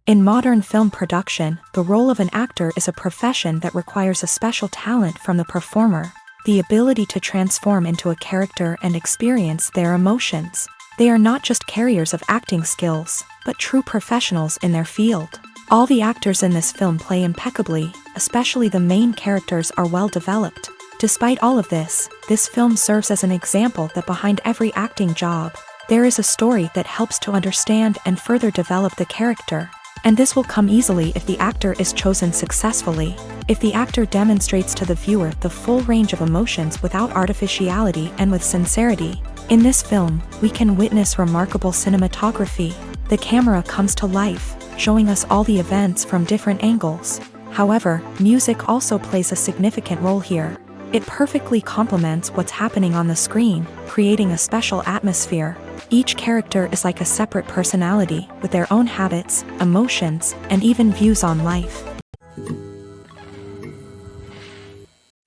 In modern film production, the role of an actor is a profession that requires a special talent from the performer, the ability to transform into a character and experience their emotions. They are not just carriers of acting skills, but true professionals in their field. All the actors in this film play impeccably, especially the main characters are well developed. Despite all of this film serves as an example that behind every acting job, there is a story that helps to understand and further develop the character. And this will come easily if the actor is chosen successfully. If the actor demonstrates to the viewer the full range of emotions without artificiality and with sincerity. In this film, we can witness remarkable cinematography. The camera comes to life, showing us all the events from different angles. However, music also plays a significant role here. It perfectly complements what's happening on the screen, creating a special atmosphere. Each character is like a separate personality, with their own habits, emotions, and even views on life.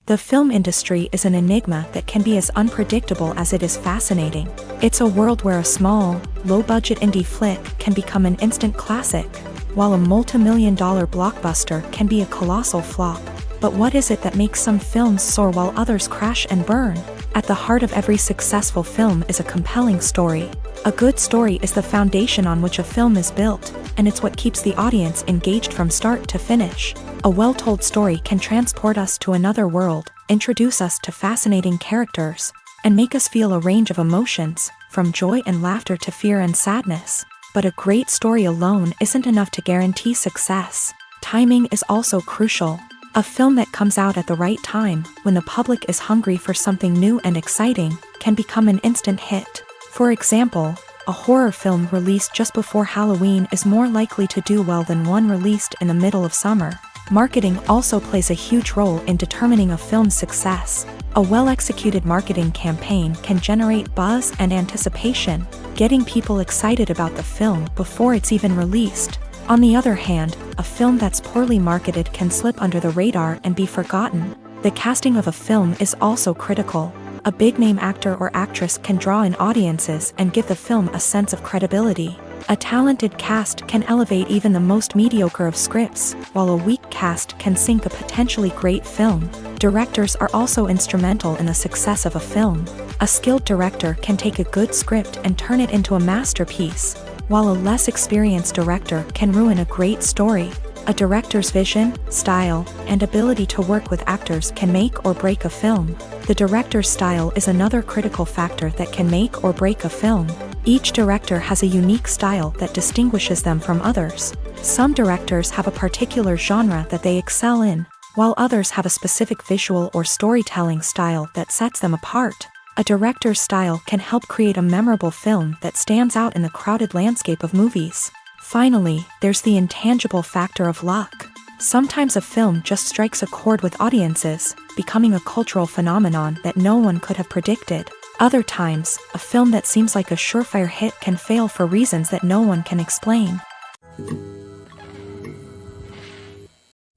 The film industry is an enigma that can be as unpredictable as it is fascinating. It's a world where a small, low-budget indie flick can become an instant classic, while a multi-million-dollar blockbuster can be a colossal flop. But what is it that makes some films soar while others crash and burn? At the heart of every successful film is a compelling story. A good story is the foundation on which a film is built, and it's what keeps the audience engaged from start to finish. A well-told story can transport us to another world, introduce us to fascinating characters, and make us feel a range of emotions, from joy and laughter to fear and sadness. But a great story alone isn't enough to guarantee success. Timing is also crucial. A film that comes out at the right time, when the public is hungry for something new and exciting, can become an instant hit. For example, a horror film released just before Halloween is more likely to do well than one released in the middle of summer. Marketing also plays a huge role in determining a film's success. A well-executed marketing campaign can generate buzz and anticipation, getting people excited about the film before it's even released. On the other hand, a film that's poorly marketed can slip under the radar and be forgotten. The casting of a film is also critical. A big-name actor or actress can draw in audiences and give the film a sense of credibility. A talented cast can elevate even the most mediocre of scripts, while a weak cast can sink a potentially great film. Directors are also instrumental in the success of a film. A skilled director can take a good script and turn it into a masterpiece, while a less experienced director can ruin a great story. A director's vision, style, and ability to work with actors can make or break a film. The director's style is another critical factor that can make or break a film. Each director has a unique style that distinguishes them from others. Some directors have a particular genre that they excel in, while others have a specific visual or storytelling style that sets them apart. A director's style can help create a memorable film that stands out in the crowded landscape of movies. Finally, there's the intangible factor of luck. Sometimes a film just strikes a chord with audiences, becoming a cultural phenomenon that no one could have predicted. Other times, a film that seems like a surefire hit can fail for reasons that no one can explain.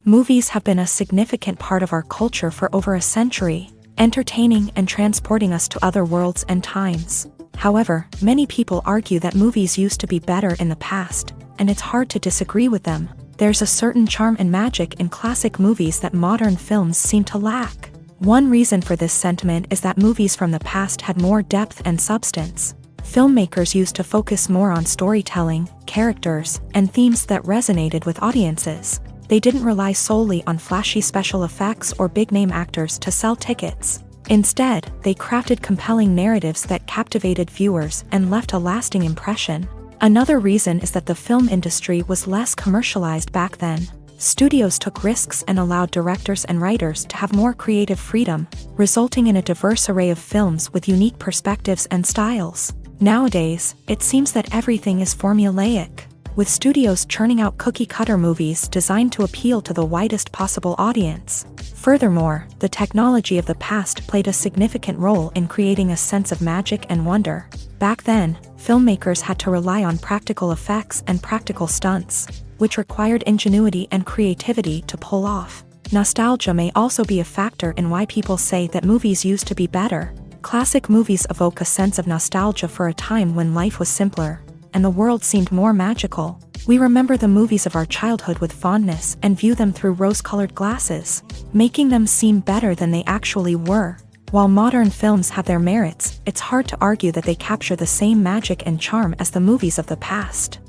Movies have been a significant part of our culture for over a century, entertaining and transporting us to other worlds and times. However, many people argue that movies used to be better in the past, and it's hard to disagree with them. There's a certain charm and magic in classic movies that modern films seem to lack. One reason for this sentiment is that movies from the past had more depth and substance. Filmmakers used to focus more on storytelling, characters, and themes that resonated with audiences. They didn't rely solely on flashy special effects or big-name actors to sell tickets. Instead, they crafted compelling narratives that captivated viewers and left a lasting impression. Another reason is that the film industry was less commercialized back then. Studios took risks and allowed directors and writers to have more creative freedom, resulting in a diverse array of films with unique perspectives and styles. Nowadays, it seems that everything is formulaic, with studios churning out cookie-cutter movies designed to appeal to the widest possible audience. Furthermore, the technology of the past played a significant role in creating a sense of magic and wonder. Back then, filmmakers had to rely on practical effects and practical stunts, which required ingenuity and creativity to pull off. Nostalgia may also be a factor in why people say that movies used to be better. Classic movies evoke a sense of nostalgia for a time when life was simpler, and the world seemed more magical. We remember the movies of our childhood with fondness and view them through rose-colored glasses, making them seem better than they actually were. While modern films have their merits, it's hard to argue that they capture the same magic and charm as the movies of the past.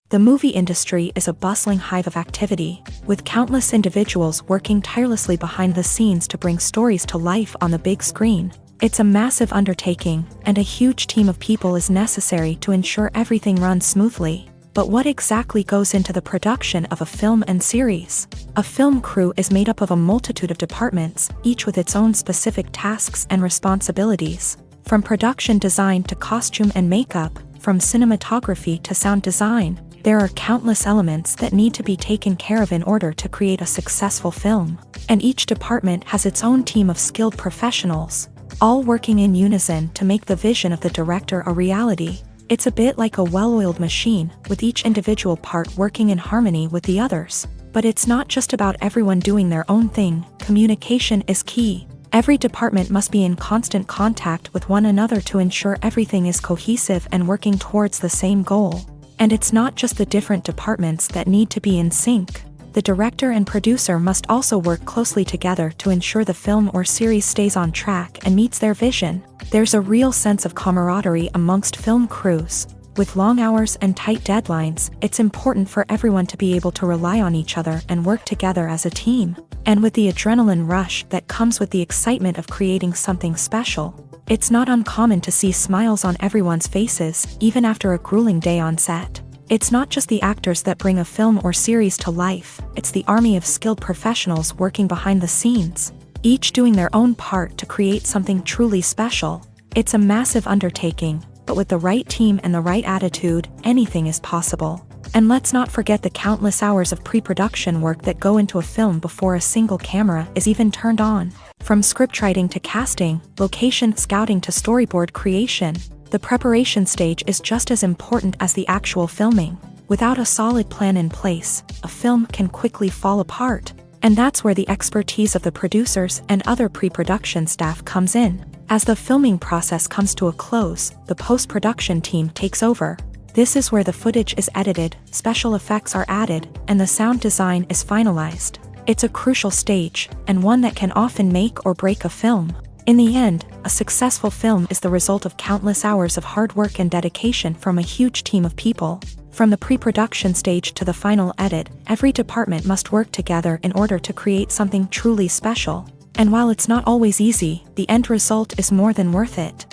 The movie industry is a bustling hive of activity, with countless individuals working tirelessly behind the scenes to bring stories to life on the big screen. It's a massive undertaking, and a huge team of people is necessary to ensure everything runs smoothly. But what exactly goes into the production of a film and series? A film crew is made up of a multitude of departments, each with its own specific tasks and responsibilities. From production design to costume and makeup, from cinematography to sound design, there are countless elements that need to be taken care of in order to create a successful film. And each department has its own team of skilled professionals, all working in unison to make the vision of the director a reality. It's a bit like a well-oiled machine, with each individual part working in harmony with the others. But it's not just about everyone doing their own thing. Communication is key. Every department must be in constant contact with one another to ensure everything is cohesive and working towards the same goal. And it's not just the different departments that need to be in sync. The director and producer must also work closely together to ensure the film or series stays on track and meets their vision. There's a real sense of camaraderie amongst film crews. With long hours and tight deadlines, it's important for everyone to be able to rely on each other and work together as a team. And with the adrenaline rush that comes with the excitement of creating something special, it's not uncommon to see smiles on everyone's faces, even after a grueling day on set. It's not just the actors that bring a film or series to life, it's the army of skilled professionals working behind the scenes, each doing their own part to create something truly special. It's a massive undertaking, but with the right team and the right attitude, anything is possible. And let's not forget the countless hours of pre-production work that go into a film before a single camera is even turned on. From scriptwriting to casting, location scouting to storyboard creation, the preparation stage is just as important as the actual filming. Without a solid plan in place, a film can quickly fall apart. And that's where the expertise of the producers and other pre-production staff comes in. As the filming process comes to a close, the post-production team takes over. This is where the footage is edited, special effects are added, and the sound design is finalized. It's a crucial stage, and one that can often make or break a film. In the end, a successful film is the result of countless hours of hard work and dedication from a huge team of people. From the pre-production stage to the final edit, every department must work together in order to create something truly special. And while it's not always easy, the end result is more than worth it.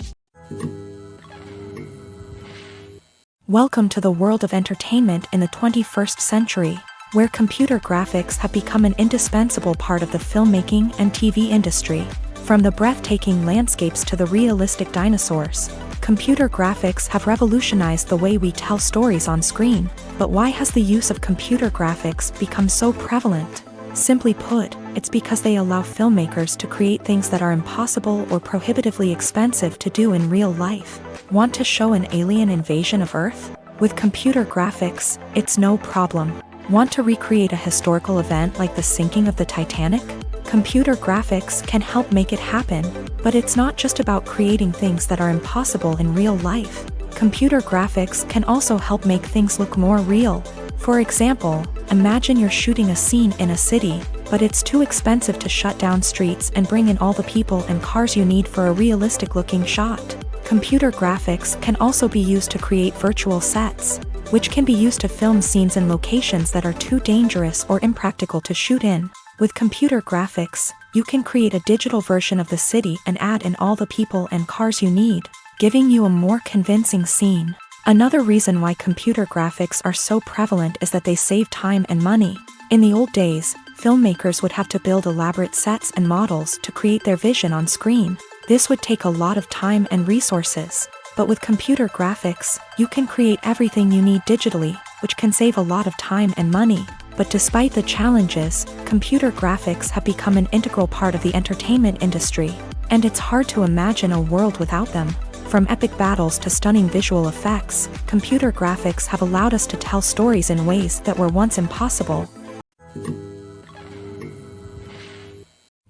Welcome to the world of entertainment in the 21st century, where computer graphics have become an indispensable part of the filmmaking and TV industry. From the breathtaking landscapes to the realistic dinosaurs, computer graphics have revolutionized the way we tell stories on screen. But why has the use of computer graphics become so prevalent? Simply put, it's because they allow filmmakers to create things that are impossible or prohibitively expensive to do in real life. Want to show an alien invasion of Earth? With computer graphics, it's no problem. Want to recreate a historical event like the sinking of the Titanic? Computer graphics can help make it happen. But it's not just about creating things that are impossible in real life. Computer graphics can also help make things look more real. For example, imagine you're shooting a scene in a city, but it's too expensive to shut down streets and bring in all the people and cars you need for a realistic-looking shot. Computer graphics can also be used to create virtual sets, which can be used to film scenes in locations that are too dangerous or impractical to shoot in. With computer graphics, you can create a digital version of the city and add in all the people and cars you need, giving you a more convincing scene. Another reason why computer graphics are so prevalent is that they save time and money. In the old days, filmmakers would have to build elaborate sets and models to create their vision on screen. This would take a lot of time and resources. But with computer graphics, you can create everything you need digitally, which can save a lot of time and money. But despite the challenges, computer graphics have become an integral part of the entertainment industry. And it's hard to imagine a world without them. From epic battles to stunning visual effects, computer graphics have allowed us to tell stories in ways that were once impossible.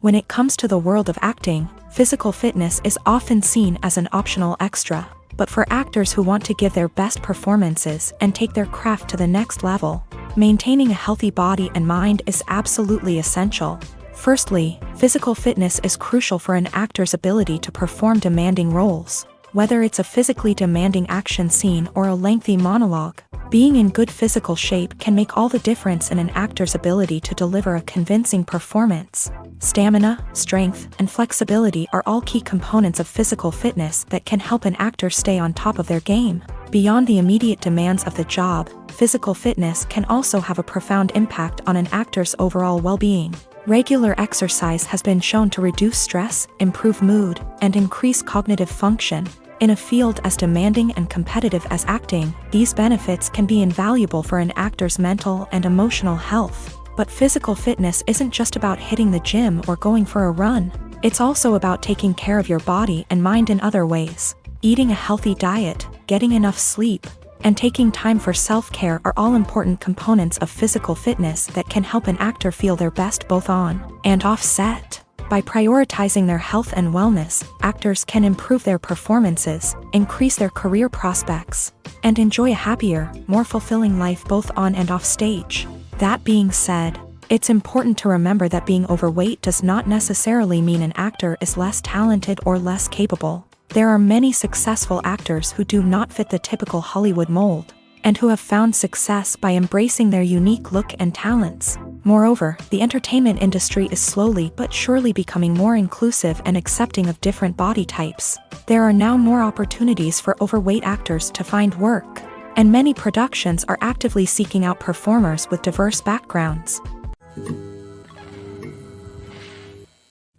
When it comes to the world of acting, physical fitness is often seen as an optional extra. But for actors who want to give their best performances and take their craft to the next level, maintaining a healthy body and mind is absolutely essential. Firstly, physical fitness is crucial for an actor's ability to perform demanding roles. Whether it's a physically demanding action scene or a lengthy monologue, being in good physical shape can make all the difference in an actor's ability to deliver a convincing performance. Stamina, strength, and flexibility are all key components of physical fitness that can help an actor stay on top of their game. Beyond the immediate demands of the job, physical fitness can also have a profound impact on an actor's overall well-being. Regular exercise has been shown to reduce stress, improve mood, and increase cognitive function. In a field as demanding and competitive as acting, these benefits can be invaluable for an actor's mental and emotional health. But physical fitness isn't just about hitting the gym or going for a run. It's also about taking care of your body and mind in other ways. Eating a healthy diet, getting enough sleep, and taking time for self-care are all important components of physical fitness that can help an actor feel their best both on and off set. By prioritizing their health and wellness, actors can improve their performances, increase their career prospects, and enjoy a happier, more fulfilling life both on and off stage. That being said, it's important to remember that being overweight does not necessarily mean an actor is less talented or less capable. There are many successful actors who do not fit the typical Hollywood mold, and who have found success by embracing their unique look and talents. Moreover, the entertainment industry is slowly but surely becoming more inclusive and accepting of different body types. There are now more opportunities for overweight actors to find work, and many productions are actively seeking out performers with diverse backgrounds.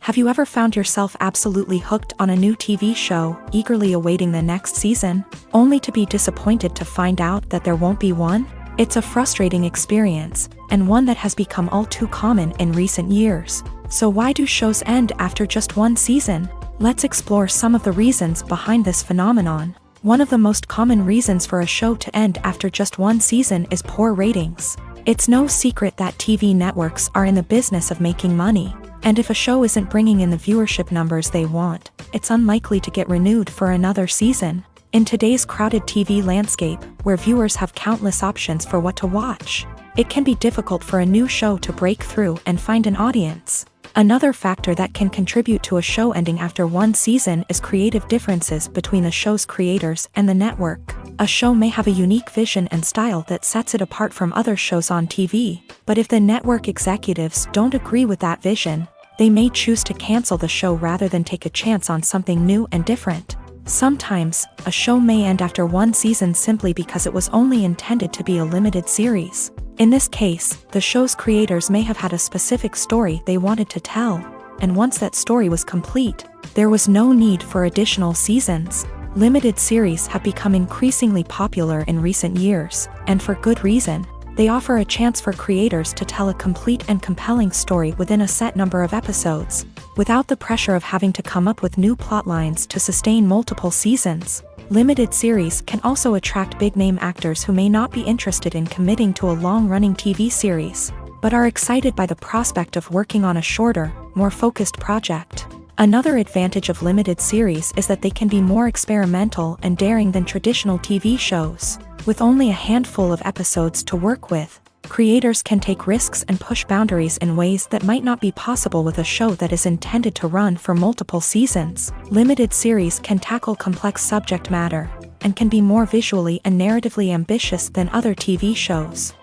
Have you ever found yourself absolutely hooked on a new TV show, eagerly awaiting the next season, only to be disappointed to find out that there won't be one? It's a frustrating experience, and one that has become all too common in recent years. So why do shows end after just one season? Let's explore some of the reasons behind this phenomenon. One of the most common reasons for a show to end after just one season is poor ratings. It's no secret that TV networks are in the business of making money. And if a show isn't bringing in the viewership numbers they want, it's unlikely to get renewed for another season. In today's crowded TV landscape, where viewers have countless options for what to watch, it can be difficult for a new show to break through and find an audience. Another factor that can contribute to a show ending after one season is creative differences between the show's creators and the network. A show may have a unique vision and style that sets it apart from other shows on TV, but if the network executives don't agree with that vision, they may choose to cancel the show rather than take a chance on something new and different. Sometimes, a show may end after one season simply because it was only intended to be a limited series. In this case, the show's creators may have had a specific story they wanted to tell, and once that story was complete, there was no need for additional seasons. Limited series have become increasingly popular in recent years, and for good reason. They offer a chance for creators to tell a complete and compelling story within a set number of episodes, without the pressure of having to come up with new plotlines to sustain multiple seasons. Limited series can also attract big-name actors who may not be interested in committing to a long-running TV series, but are excited by the prospect of working on a shorter, more focused project. Another advantage of limited series is that they can be more experimental and daring than traditional TV shows. With only a handful of episodes to work with, creators can take risks and push boundaries in ways that might not be possible with a show that is intended to run for multiple seasons. Limited series can tackle complex subject matter, and can be more visually and narratively ambitious than other TV shows.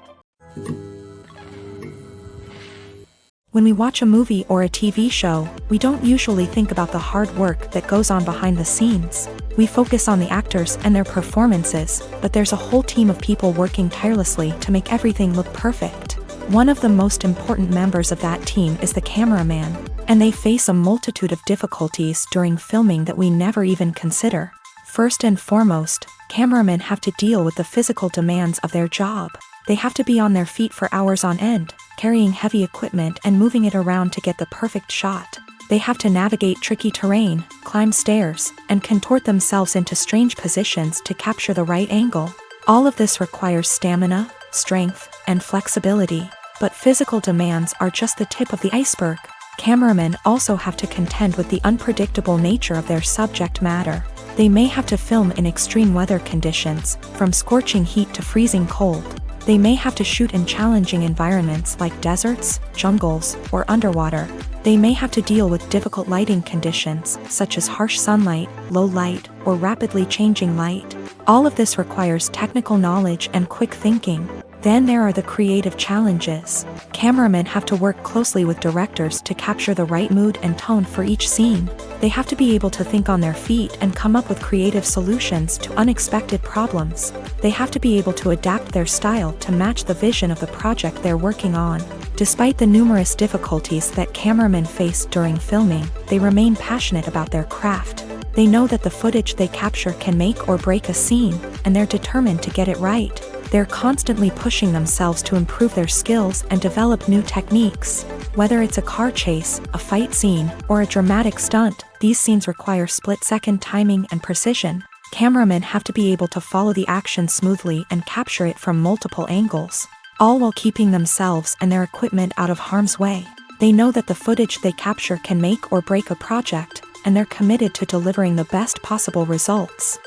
When we watch a movie or a TV show, we don't usually think about the hard work that goes on behind the scenes. We focus on the actors and their performances, but there's a whole team of people working tirelessly to make everything look perfect. One of the most important members of that team is the cameraman, and they face a multitude of difficulties during filming that we never even consider. First and foremost, cameramen have to deal with the physical demands of their job. They have to be on their feet for hours on end, carrying heavy equipment and moving it around to get the perfect shot. They have to navigate tricky terrain, climb stairs, and contort themselves into strange positions to capture the right angle. All of this requires stamina, strength, and flexibility. But physical demands are just the tip of the iceberg. Cameramen also have to contend with the unpredictable nature of their subject matter. They may have to film in extreme weather conditions, from scorching heat to freezing cold. They may have to shoot in challenging environments like deserts, jungles, or underwater. They may have to deal with difficult lighting conditions, such as harsh sunlight, low light, or rapidly changing light. All of this requires technical knowledge and quick thinking. Then there are the creative challenges. Cameramen have to work closely with directors to capture the right mood and tone for each scene. They have to be able to think on their feet and come up with creative solutions to unexpected problems. They have to be able to adapt their style to match the vision of the project they're working on. Despite the numerous difficulties that cameramen face during filming, they remain passionate about their craft. They know that the footage they capture can make or break a scene, and they're determined to get it right. They're constantly pushing themselves to improve their skills and develop new techniques. Whether it's a car chase, a fight scene, or a dramatic stunt, these scenes require split-second timing and precision. Cameramen have to be able to follow the action smoothly and capture it from multiple angles, all while keeping themselves and their equipment out of harm's way. They know that the footage they capture can make or break a project, and they're committed to delivering the best possible results.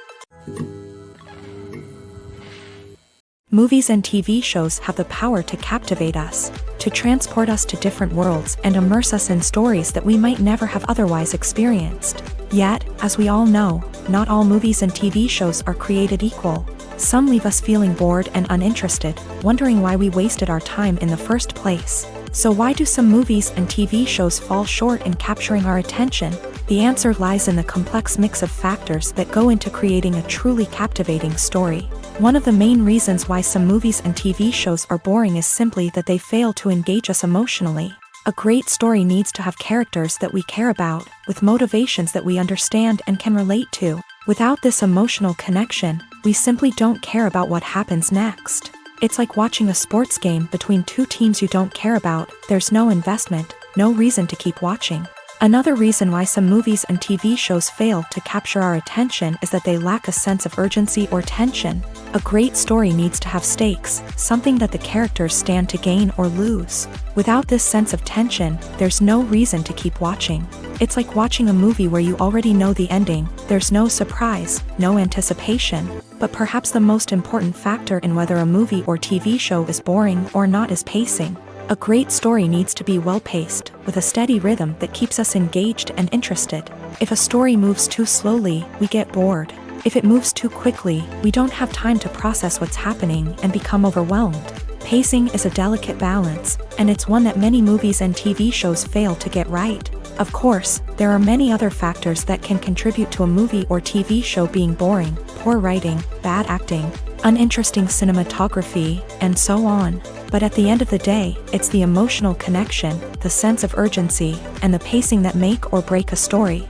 Movies and TV shows have the power to captivate us, to transport us to different worlds and immerse us in stories that we might never have otherwise experienced. Yet, as we all know, not all movies and TV shows are created equal. Some leave us feeling bored and uninterested, wondering why we wasted our time in the first place. So why do some movies and TV shows fall short in capturing our attention? The answer lies in the complex mix of factors that go into creating a truly captivating story. One of the main reasons why some movies and TV shows are boring is simply that they fail to engage us emotionally. A great story needs to have characters that we care about, with motivations that we understand and can relate to. Without this emotional connection, we simply don't care about what happens next. It's like watching a sports game between two teams you don't care about. There's no investment, no reason to keep watching. Another reason why some movies and TV shows fail to capture our attention is that they lack a sense of urgency or tension. A great story needs to have stakes, something that the characters stand to gain or lose. Without this sense of tension, there's no reason to keep watching. It's like watching a movie where you already know the ending. There's no surprise, no anticipation. But perhaps the most important factor in whether a movie or TV show is boring or not is pacing. A great story needs to be well-paced, with a steady rhythm that keeps us engaged and interested. If a story moves too slowly, we get bored. If it moves too quickly, we don't have time to process what's happening and become overwhelmed. Pacing is a delicate balance, and it's one that many movies and TV shows fail to get right. Of course, there are many other factors that can contribute to a movie or TV show being boring: poor writing, bad acting, uninteresting cinematography, and so on. But at the end of the day, it's the emotional connection, the sense of urgency, and the pacing that make or break a story.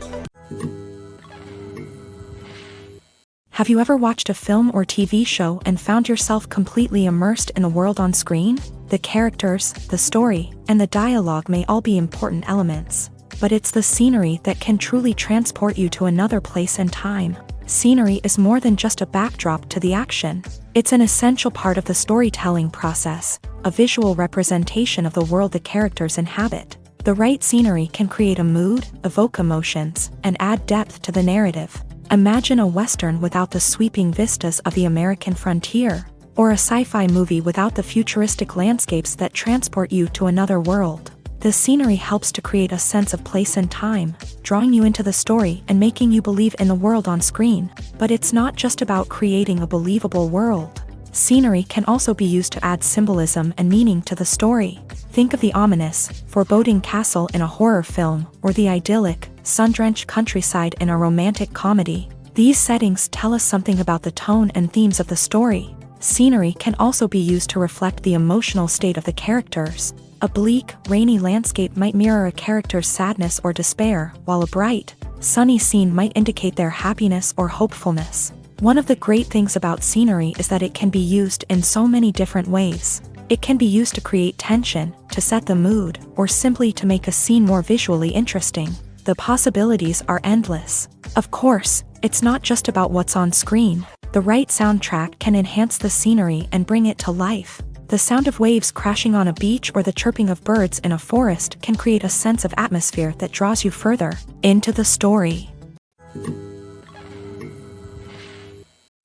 Have you ever watched a film or TV show and found yourself completely immersed in the world on screen? The characters, the story, and the dialogue may all be important elements, but it's the scenery that can truly transport you to another place and time. Scenery is more than just a backdrop to the action. It's an essential part of the storytelling process, a visual representation of the world the characters inhabit. The right scenery can create a mood, evoke emotions, and add depth to the narrative. Imagine a Western without the sweeping vistas of the American frontier, or a sci-fi movie without the futuristic landscapes that transport you to another world. The scenery helps to create a sense of place and time, drawing you into the story and making you believe in the world on screen. But it's not just about creating a believable world. Scenery can also be used to add symbolism and meaning to the story. Think of the ominous, foreboding castle in a horror film, or the idyllic, sun-drenched countryside in a romantic comedy. These settings tell us something about the tone and themes of the story. Scenery can also be used to reflect the emotional state of the characters. A bleak, rainy landscape might mirror a character's sadness or despair, while a bright, sunny scene might indicate their happiness or hopefulness. One of the great things about scenery is that it can be used in so many different ways. It can be used to create tension, to set the mood, or simply to make a scene more visually interesting. The possibilities are endless. Of course, it's not just about what's on screen. The right soundtrack can enhance the scenery and bring it to life. The sound of waves crashing on a beach or the chirping of birds in a forest can create a sense of atmosphere that draws you further into the story.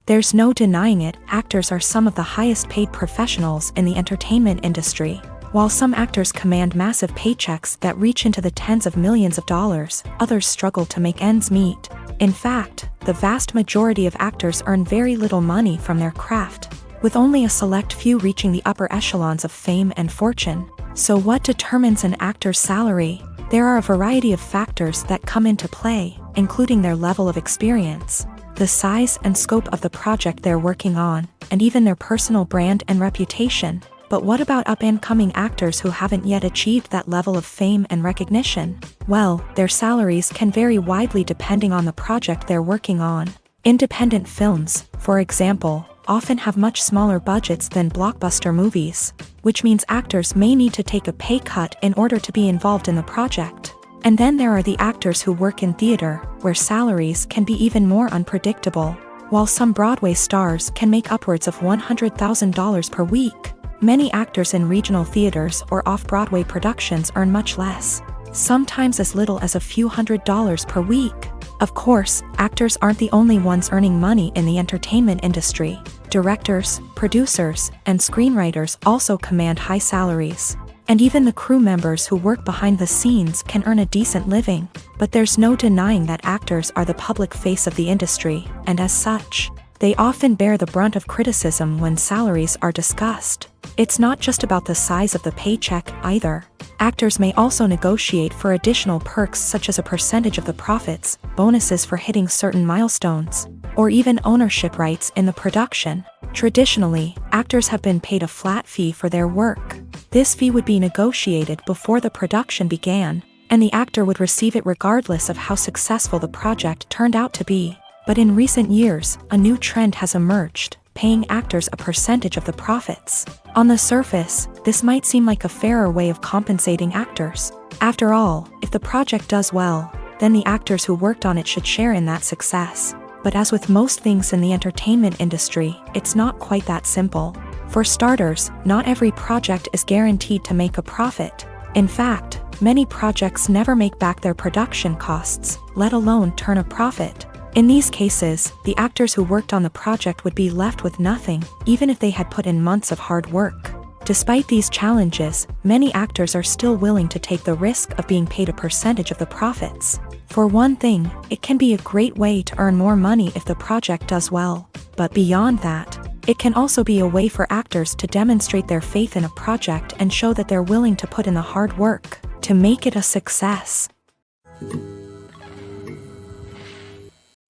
There's no denying it, actors are some of the highest paid professionals in the entertainment industry. While some actors command massive paychecks that reach into the tens of millions of dollars, others struggle to make ends meet. In fact, the vast majority of actors earn very little money from their craft, with only a select few reaching the upper echelons of fame and fortune. So what determines an actor's salary? There are a variety of factors that come into play, including their level of experience, the size and scope of the project they're working on, and even their personal brand and reputation. But what about up-and-coming actors who haven't yet achieved that level of fame and recognition? Well, their salaries can vary widely depending on the project they're working on. Independent films, for example, often have much smaller budgets than blockbuster movies, which means actors may need to take a pay cut in order to be involved in the project. And then there are the actors who work in theater, where salaries can be even more unpredictable. While some Broadway stars can make upwards of $100,000 per week, many actors in regional theaters or off-Broadway productions earn much less, sometimes as little as a few $100s per week. Of course, actors aren't the only ones earning money in the entertainment industry. Directors, producers, and screenwriters also command high salaries. And even the crew members who work behind the scenes can earn a decent living. But there's no denying that actors are the public face of the industry, and as such, they often bear the brunt of criticism when salaries are discussed. It's not just about the size of the paycheck either. Actors may also negotiate for additional perks such as a percentage of the profits, bonuses for hitting certain milestones, or even ownership rights in the production. Traditionally, actors have been paid a flat fee for their work. This fee would be negotiated before the production began, and the actor would receive it regardless of how successful the project turned out to be. But in recent years, a new trend has emerged, paying actors a percentage of the profits. On the surface, this might seem like a fairer way of compensating actors. After all, if the project does well, then the actors who worked on it should share in that success. But as with most things in the entertainment industry, it's not quite that simple. For starters, not every project is guaranteed to make a profit. In fact, many projects never make back their production costs, let alone turn a profit. In these cases, the actors who worked on the project would be left with nothing, even if they had put in months of hard work. Despite these challenges, many actors are still willing to take the risk of being paid a percentage of the profits. For one thing, it can be a great way to earn more money if the project does well. But beyond that, it can also be a way for actors to demonstrate their faith in a project and show that they're willing to put in the hard work to make it a success.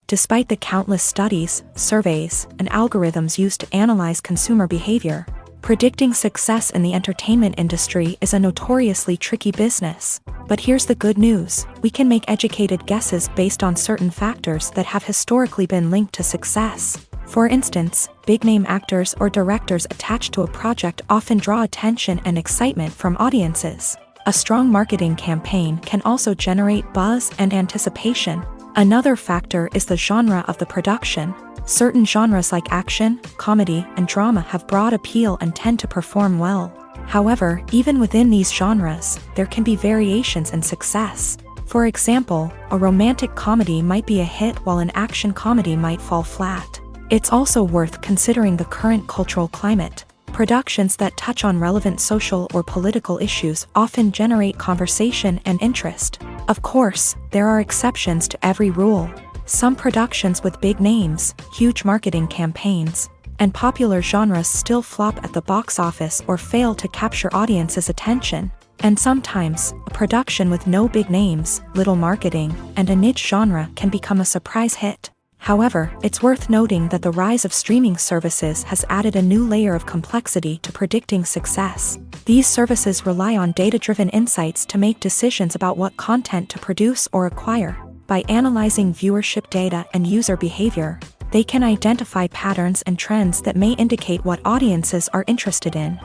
Despite the countless studies, surveys, and algorithms used to analyze consumer behavior, predicting success in the entertainment industry is a notoriously tricky business. But here's the good news: we can make educated guesses based on certain factors that have historically been linked to success. For instance, big-name actors or directors attached to a project often draw attention and excitement from audiences. A strong marketing campaign can also generate buzz and anticipation. Another factor is the genre of the production. Certain genres like action, comedy, and drama have broad appeal and tend to perform well. However, even within these genres, there can be variations in success. For example, a romantic comedy might be a hit while an action comedy might fall flat. It's also worth considering the current cultural climate. Productions that touch on relevant social or political issues often generate conversation and interest. Of course, there are exceptions to every rule. Some productions with big names, huge marketing campaigns, and popular genres still flop at the box office or fail to capture audiences' attention. And sometimes, a production with no big names, little marketing, and a niche genre can become a surprise hit. However, it's worth noting that the rise of streaming services has added a new layer of complexity to predicting success. These services rely on data-driven insights to make decisions about what content to produce or acquire. By analyzing viewership data and user behavior, they can identify patterns and trends that may indicate what audiences are interested in.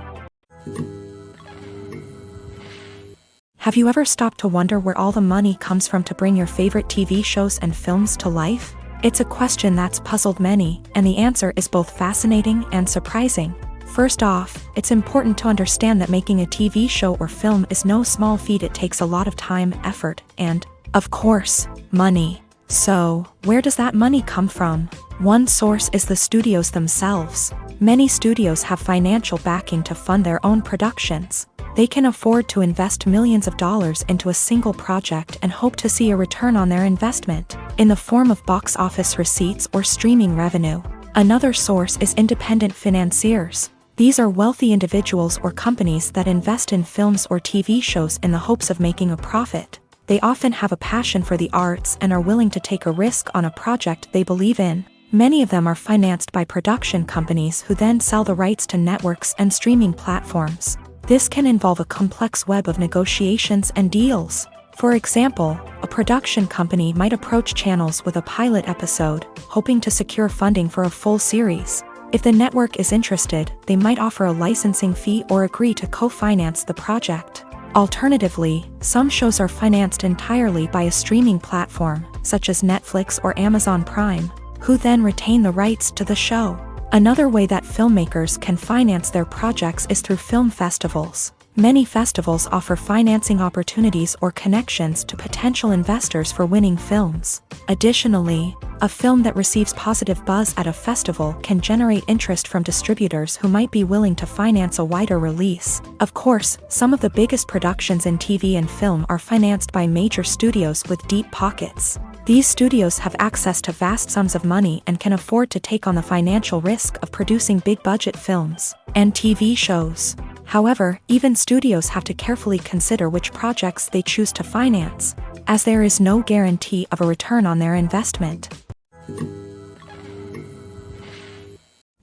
Have you ever stopped to wonder where all the money comes from to bring your favorite TV shows and films to life? It's a question that's puzzled many, and the answer is both fascinating and surprising. First off, it's important to understand that making a TV show or film is no small feat. It takes a lot of time, effort, and, of course, money. So, where does that money come from? One source is the studios themselves. Many studios have financial backing to fund their own productions. They can afford to invest millions of dollars into a single project and hope to see a return on their investment, in the form of box office receipts or streaming revenue. Another source is independent financiers. These are wealthy individuals or companies that invest in films or TV shows in the hopes of making a profit. They often have a passion for the arts and are willing to take a risk on a project they believe in. Many of them are financed by production companies who then sell the rights to networks and streaming platforms. This can involve a complex web of negotiations and deals. For example, a production company might approach channels with a pilot episode, hoping to secure funding for a full series. If the network is interested, they might offer a licensing fee or agree to co-finance the project. Alternatively, some shows are financed entirely by a streaming platform, such as Netflix or Amazon Prime, who then retain the rights to the show. Another way that filmmakers can finance their projects is through film festivals. Many festivals offer financing opportunities or connections to potential investors for winning films. Additionally, a film that receives positive buzz at a festival can generate interest from distributors who might be willing to finance a wider release. Of course, some of the biggest productions in TV and film are financed by major studios with deep pockets. These studios have access to vast sums of money and can afford to take on the financial risk of producing big-budget films and TV shows. However, even studios have to carefully consider which projects they choose to finance, as there is no guarantee of a return on their investment.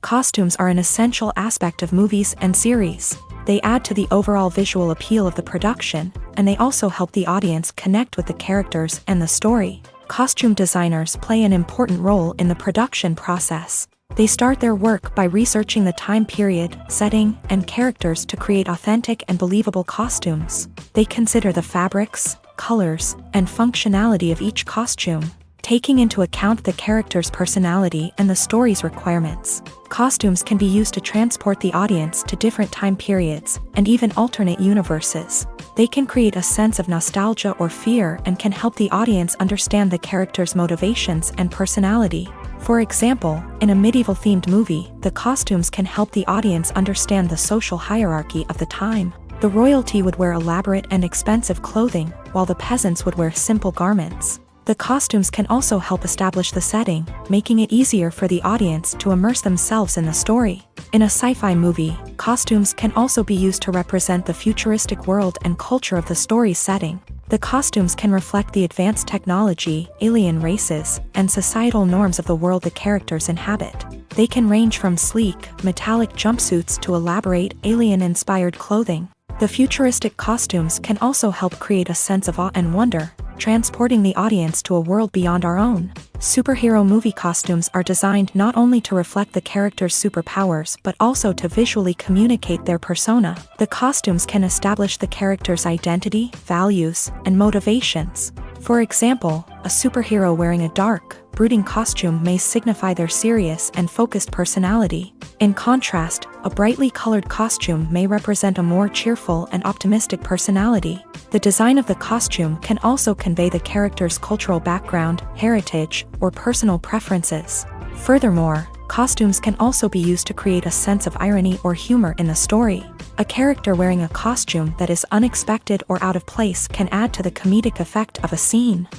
Costumes are an essential aspect of movies and series. They add to the overall visual appeal of the production, and they also help the audience connect with the characters and the story. Costume designers play an important role in the production process. They start their work by researching the time period, setting, and characters to create authentic and believable costumes. They consider the fabrics, colors, and functionality of each costume, taking into account the character's personality and the story's requirements. Costumes can be used to transport the audience to different time periods and even alternate universes. They can create a sense of nostalgia or fear and can help the audience understand the character's motivations and personality. For example, in a medieval-themed movie, the costumes can help the audience understand the social hierarchy of the time. The royalty would wear elaborate and expensive clothing, while the peasants would wear simple garments. The costumes can also help establish the setting, making it easier for the audience to immerse themselves in the story. In a sci-fi movie, costumes can also be used to represent the futuristic world and culture of the story's setting. The costumes can reflect the advanced technology, alien races, and societal norms of the world the characters inhabit. They can range from sleek, metallic jumpsuits to elaborate, alien-inspired clothing. The futuristic costumes can also help create a sense of awe and wonder, transporting the audience to a world beyond our own. Superhero movie costumes are designed not only to reflect the character's superpowers but also to visually communicate their persona. The costumes can establish the character's identity, values, and motivations. For example, a superhero wearing a dark, brooding costume may signify their serious and focused personality. In contrast, a brightly colored costume may represent a more cheerful and optimistic personality. The design of the costume can also convey the character's cultural background, heritage, or personal preferences. Furthermore, costumes can also be used to create a sense of irony or humor in the story. A character wearing a costume that is unexpected or out of place can add to the comedic effect of a scene.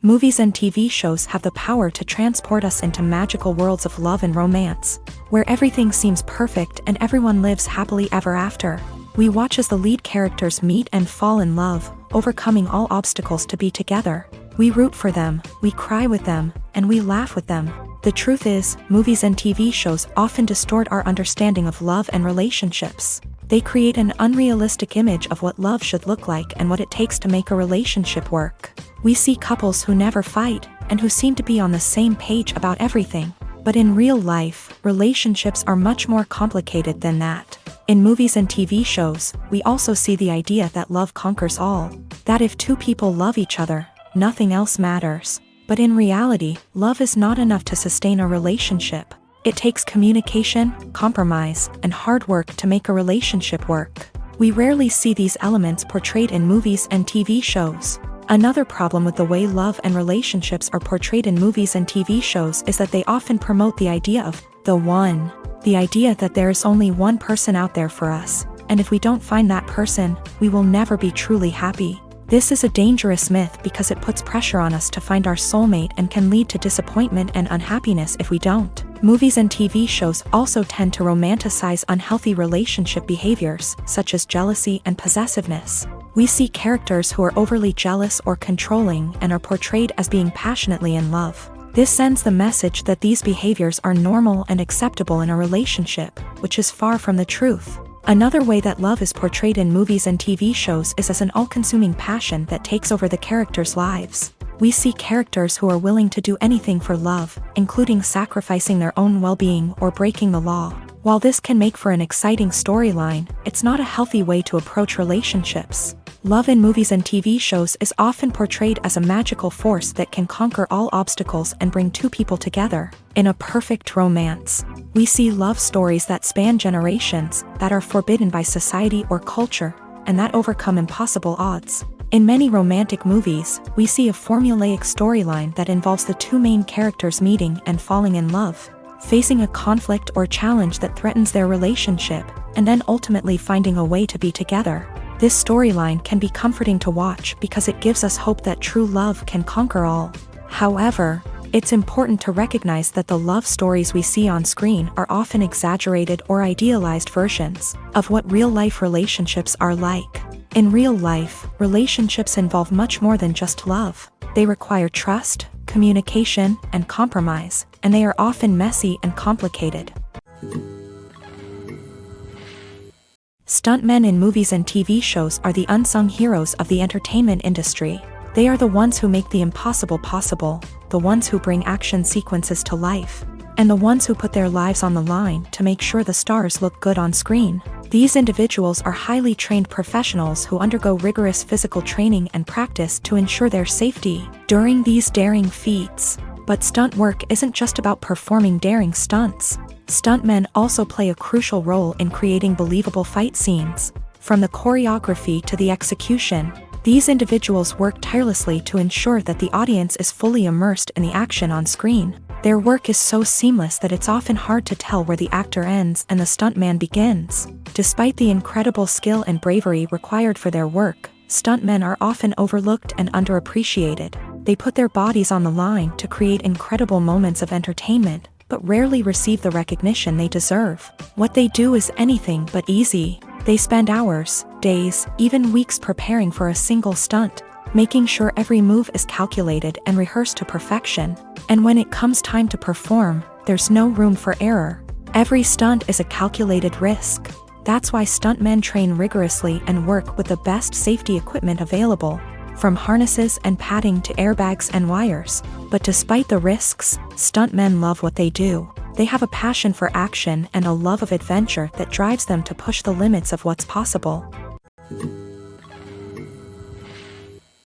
Movies and TV shows have the power to transport us into magical worlds of love and romance, where everything seems perfect and everyone lives happily ever after. We watch as the lead characters meet and fall in love, overcoming all obstacles to be together. We root for them, we cry with them, and we laugh with them. The truth is, movies and TV shows often distort our understanding of love and relationships. They create an unrealistic image of what love should look like and what it takes to make a relationship work. We see couples who never fight, and who seem to be on the same page about everything. But in real life, relationships are much more complicated than that. In movies and TV shows, we also see the idea that love conquers all. That if two people love each other, nothing else matters. But in reality, love is not enough to sustain a relationship. It takes communication, compromise, and hard work to make a relationship work. We rarely see these elements portrayed in movies and TV shows. Another problem with the way love and relationships are portrayed in movies and TV shows is that they often promote the idea of the one. The idea that there is only one person out there for us, and if we don't find that person, we will never be truly happy. This is a dangerous myth because it puts pressure on us to find our soulmate and can lead to disappointment and unhappiness if we don't. Movies and TV shows also tend to romanticize unhealthy relationship behaviors, such as jealousy and possessiveness. We see characters who are overly jealous or controlling and are portrayed as being passionately in love. This sends the message that these behaviors are normal and acceptable in a relationship, which is far from the truth. Another way that love is portrayed in movies and TV shows is as an all-consuming passion that takes over the characters' lives. We see characters who are willing to do anything for love, including sacrificing their own well-being or breaking the law. While this can make for an exciting storyline, it's not a healthy way to approach relationships. Love in movies and TV shows is often portrayed as a magical force that can conquer all obstacles and bring two people together. In a perfect romance, we see love stories that span generations, that are forbidden by society or culture, and that overcome impossible odds. In many romantic movies, we see a formulaic storyline that involves the two main characters meeting and falling in love, facing a conflict or challenge that threatens their relationship, and then ultimately finding a way to be together. This storyline can be comforting to watch because it gives us hope that true love can conquer all. However, it's important to recognize that the love stories we see on screen are often exaggerated or idealized versions of what real-life relationships are like. In real life, relationships involve much more than just love. They require trust, communication, and compromise, and they are often messy and complicated. Stuntmen in movies and TV shows are the unsung heroes of the entertainment industry. They are the ones who make the impossible possible, the ones who bring action sequences to life, and the ones who put their lives on the line to make sure the stars look good on screen. These individuals are highly trained professionals who undergo rigorous physical training and practice to ensure their safety during these daring feats. But stunt work isn't just about performing daring stunts. Stuntmen also play a crucial role in creating believable fight scenes. From the choreography to the execution, these individuals work tirelessly to ensure that the audience is fully immersed in the action on screen. Their work is so seamless that it's often hard to tell where the actor ends and the stuntman begins. Despite the incredible skill and bravery required for their work, stuntmen are often overlooked and underappreciated. They put their bodies on the line to create incredible moments of entertainment, but rarely receive the recognition they deserve. What they do is anything but easy. They spend hours, days, even weeks preparing for a single stunt, making sure every move is calculated and rehearsed to perfection. And when it comes time to perform, there's no room for error. Every stunt is a calculated risk. That's why stuntmen train rigorously and work with the best safety equipment available, from harnesses and padding to airbags and wires. But despite the risks, stuntmen love what they do. They have a passion for action and a love of adventure that drives them to push the limits of what's possible.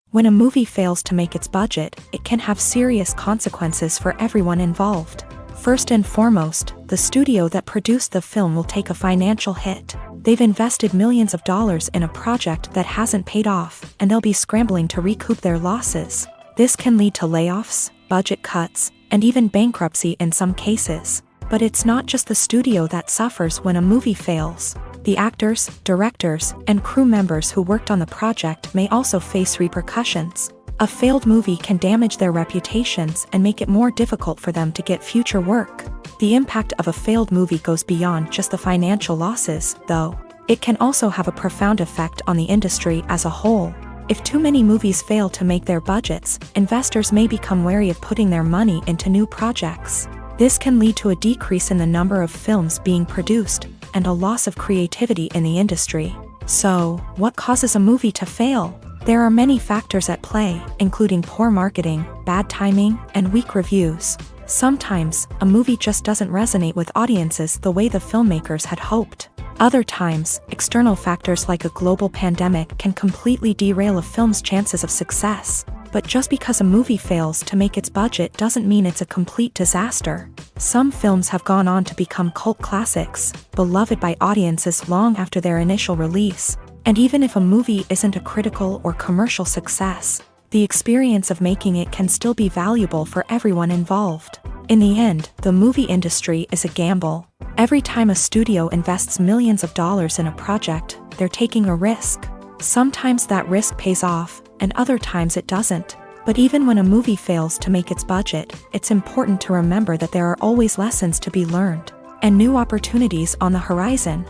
When a movie fails to make its budget, it can have serious consequences for everyone involved. First and foremost, the studio that produced the film will take a financial hit. They've invested millions of dollars in a project that hasn't paid off, and they'll be scrambling to recoup their losses. This can lead to layoffs, budget cuts, and even bankruptcy in some cases. But it's not just the studio that suffers when a movie fails. The actors, directors, and crew members who worked on the project may also face repercussions. A failed movie can damage their reputations and make it more difficult for them to get future work. The impact of a failed movie goes beyond just the financial losses, though. It can also have a profound effect on the industry as a whole. If too many movies fail to make their budgets, investors may become wary of putting their money into new projects. This can lead to a decrease in the number of films being produced, and a loss of creativity in the industry. So, what causes a movie to fail? There are many factors at play, including poor marketing, bad timing, and weak reviews. Sometimes, a movie just doesn't resonate with audiences the way the filmmakers had hoped. Other times, external factors like a global pandemic can completely derail a film's chances of success. But just because a movie fails to make its budget doesn't mean it's a complete disaster. Some films have gone on to become cult classics, beloved by audiences long after their initial release. And even if a movie isn't a critical or commercial success, the experience of making it can still be valuable for everyone involved. In the end, the movie industry is a gamble. Every time a studio invests millions of dollars in a project, they're taking a risk. Sometimes that risk pays off, and other times it doesn't. But even when a movie fails to make its budget, it's important to remember that there are always lessons to be learned, and new opportunities on the horizon.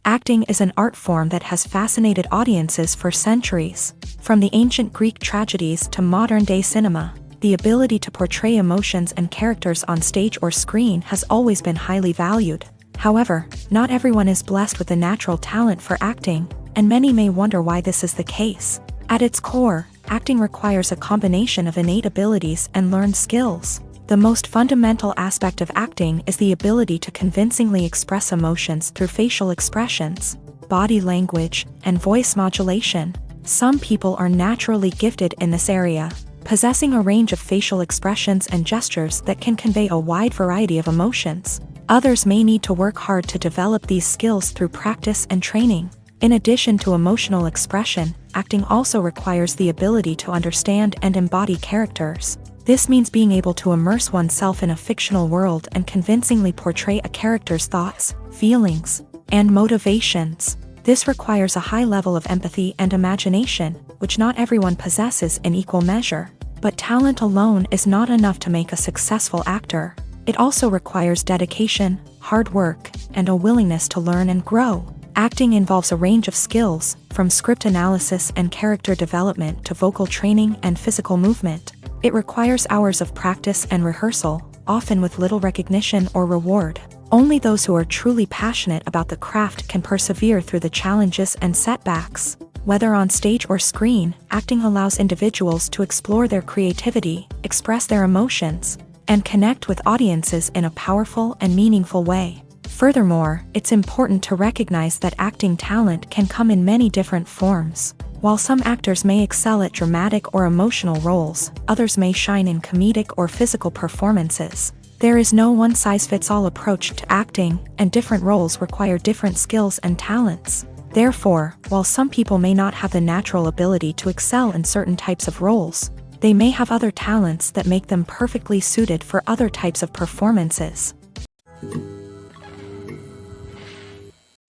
Acting is an art form that has fascinated audiences for centuries. From the ancient Greek tragedies to modern-day cinema, the ability to portray emotions and characters on stage or screen has always been highly valued. However, not everyone is blessed with the natural talent for acting, and many may wonder why this is the case. At its core, acting requires a combination of innate abilities and learned skills. The most fundamental aspect of acting is the ability to convincingly express emotions through facial expressions, body language, and voice modulation. Some people are naturally gifted in this area, possessing a range of facial expressions and gestures that can convey a wide variety of emotions. Others may need to work hard to develop these skills through practice and training. In addition to emotional expression, acting also requires the ability to understand and embody characters. This means being able to immerse oneself in a fictional world and convincingly portray a character's thoughts, feelings, and motivations. This requires a high level of empathy and imagination, which not everyone possesses in equal measure. But talent alone is not enough to make a successful actor. It also requires dedication, hard work, and a willingness to learn and grow. Acting involves a range of skills, from script analysis and character development to vocal training and physical movement. It requires hours of practice and rehearsal, often with little recognition or reward. Only those who are truly passionate about the craft can persevere through the challenges and setbacks. Whether on stage or screen, acting allows individuals to explore their creativity, express their emotions, and connect with audiences in a powerful and meaningful way. Furthermore, it's important to recognize that acting talent can come in many different forms. While some actors may excel at dramatic or emotional roles, others may shine in comedic or physical performances. There is no one-size-fits-all approach to acting, and different roles require different skills and talents. Therefore, while some people may not have the natural ability to excel in certain types of roles, they may have other talents that make them perfectly suited for other types of performances.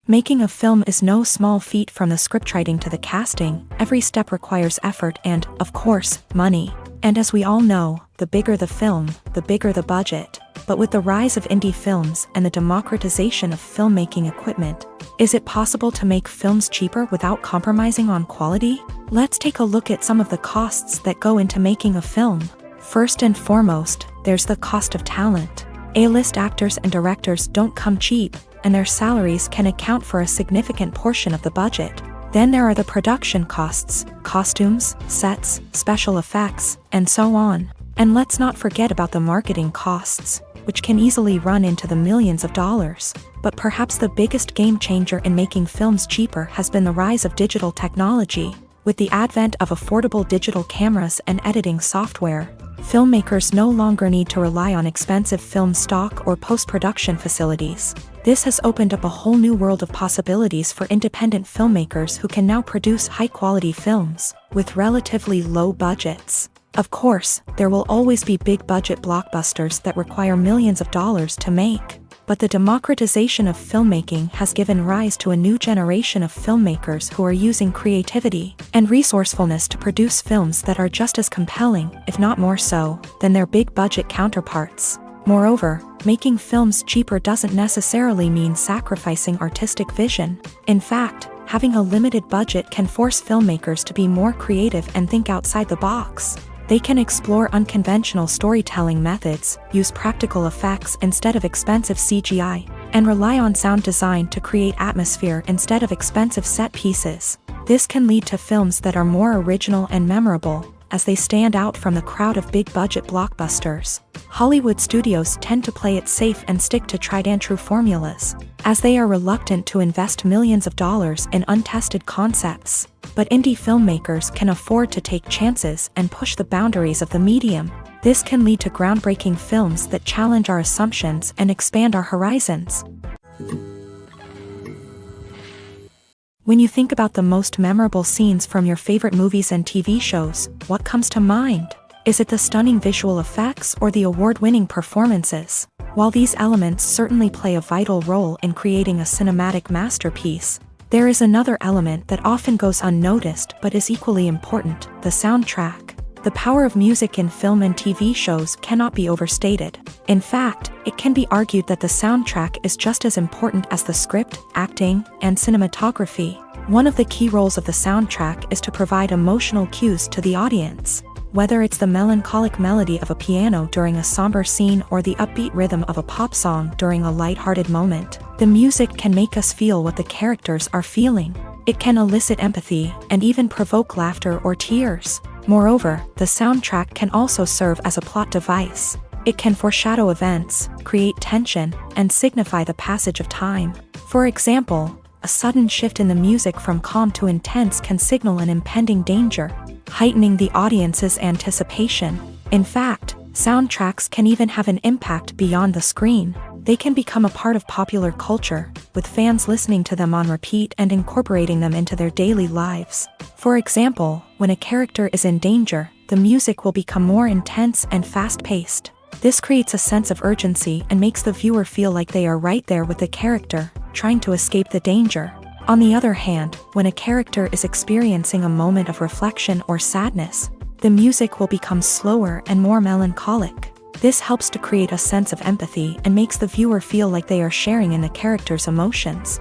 Making a film is no small feat. From the scriptwriting to the casting, every step requires effort and, of course, money. And as we all know, the bigger the film, the bigger the budget. But with the rise of indie films and the democratization of filmmaking equipment, is it possible to make films cheaper without compromising on quality? Let's take a look at some of the costs that go into making a film. First and foremost, there's the cost of talent. A-list actors and directors don't come cheap, and their salaries can account for a significant portion of the budget. Then there are the production costs, costumes, sets, special effects, and so on. And let's not forget about the marketing costs, which can easily run into the millions of dollars. But perhaps the biggest game changer in making films cheaper has been the rise of digital technology. With the advent of affordable digital cameras and editing software, filmmakers no longer need to rely on expensive film stock or post-production facilities. This has opened up a whole new world of possibilities for independent filmmakers who can now produce high-quality films with relatively low budgets. Of course, there will always be big-budget blockbusters that require millions of dollars to make. But the democratization of filmmaking has given rise to a new generation of filmmakers who are using creativity and resourcefulness to produce films that are just as compelling, if not more so, than their big-budget counterparts. Moreover, making films cheaper doesn't necessarily mean sacrificing artistic vision. In fact, having a limited budget can force filmmakers to be more creative and think outside the box. They can explore unconventional storytelling methods, use practical effects instead of expensive CGI, and rely on sound design to create atmosphere instead of expensive set pieces. This can lead to films that are more original and memorable, as they stand out from the crowd of big-budget blockbusters. Hollywood studios tend to play it safe and stick to tried-and-true formulas, as they are reluctant to invest millions of dollars in untested concepts. But indie filmmakers can afford to take chances and push the boundaries of the medium. This can lead to groundbreaking films that challenge our assumptions and expand our horizons. When you think about the most memorable scenes from your favorite movies and TV shows, what comes to mind? Is it the stunning visual effects or the award-winning performances? While these elements certainly play a vital role in creating a cinematic masterpiece, there is another element that often goes unnoticed but is equally important: the soundtrack. The power of music in film and TV shows cannot be overstated. In fact, it can be argued that the soundtrack is just as important as the script, acting, and cinematography. One of the key roles of the soundtrack is to provide emotional cues to the audience. Whether it's the melancholic melody of a piano during a somber scene or the upbeat rhythm of a pop song during a lighthearted moment, the music can make us feel what the characters are feeling. It can elicit empathy and even provoke laughter or tears. Moreover, the soundtrack can also serve as a plot device. It can foreshadow events, create tension, and signify the passage of time. For example, a sudden shift in the music from calm to intense can signal an impending danger, heightening the audience's anticipation. In fact, soundtracks can even have an impact beyond the screen. They can become a part of popular culture, with fans listening to them on repeat and incorporating them into their daily lives. For example, when a character is in danger, the music will become more intense and fast-paced. This creates a sense of urgency and makes the viewer feel like they are right there with the character, trying to escape the danger. On the other hand, when a character is experiencing a moment of reflection or sadness, the music will become slower and more melancholic. This helps to create a sense of empathy and makes the viewer feel like they are sharing in the character's emotions.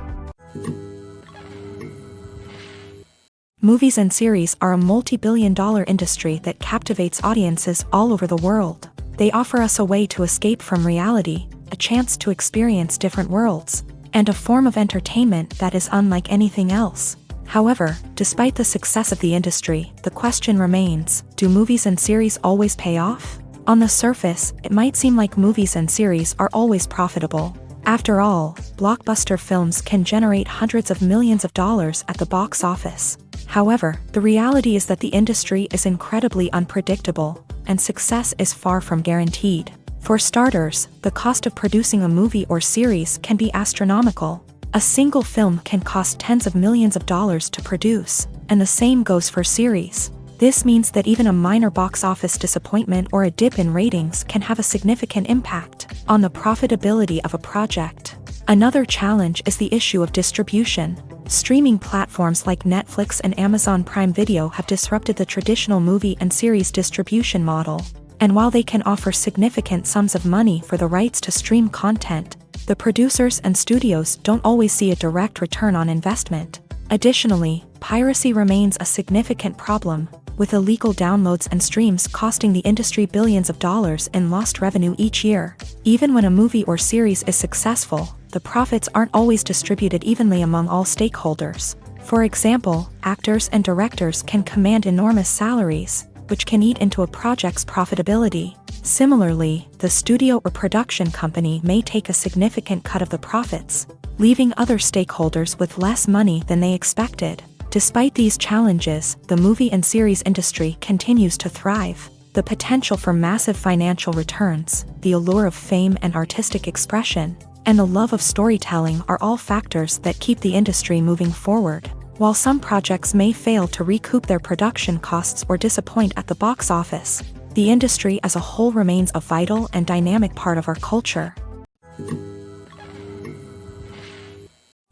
Movies and series are a multi-billion-dollar industry that captivates audiences all over the world. They offer us a way to escape from reality, a chance to experience different worlds, and a form of entertainment that is unlike anything else. However, despite the success of the industry, the question remains: do movies and series always pay off? On the surface, it might seem like movies and series are always profitable. After all, blockbuster films can generate hundreds of millions of dollars at the box office. However, the reality is that the industry is incredibly unpredictable, and success is far from guaranteed. For starters, the cost of producing a movie or series can be astronomical. A single film can cost tens of millions of dollars to produce, and the same goes for series. This means that even a minor box office disappointment or a dip in ratings can have a significant impact on the profitability of a project. Another challenge is the issue of distribution. Streaming platforms like Netflix and Amazon Prime Video have disrupted the traditional movie and series distribution model. And while they can offer significant sums of money for the rights to stream content, the producers and studios don't always see a direct return on investment. Additionally, piracy remains a significant problem, with illegal downloads and streams costing the industry billions of dollars in lost revenue each year. Even when a movie or series is successful, the profits aren't always distributed evenly among all stakeholders. For example, actors and directors can command enormous salaries, which can eat into a project's profitability. Similarly, the studio or production company may take a significant cut of the profits, leaving other stakeholders with less money than they expected. Despite these challenges, the movie and series industry continues to thrive. The potential for massive financial returns, the allure of fame and artistic expression, and the love of storytelling are all factors that keep the industry moving forward. While some projects may fail to recoup their production costs or disappoint at the box office, the industry as a whole remains a vital and dynamic part of our culture.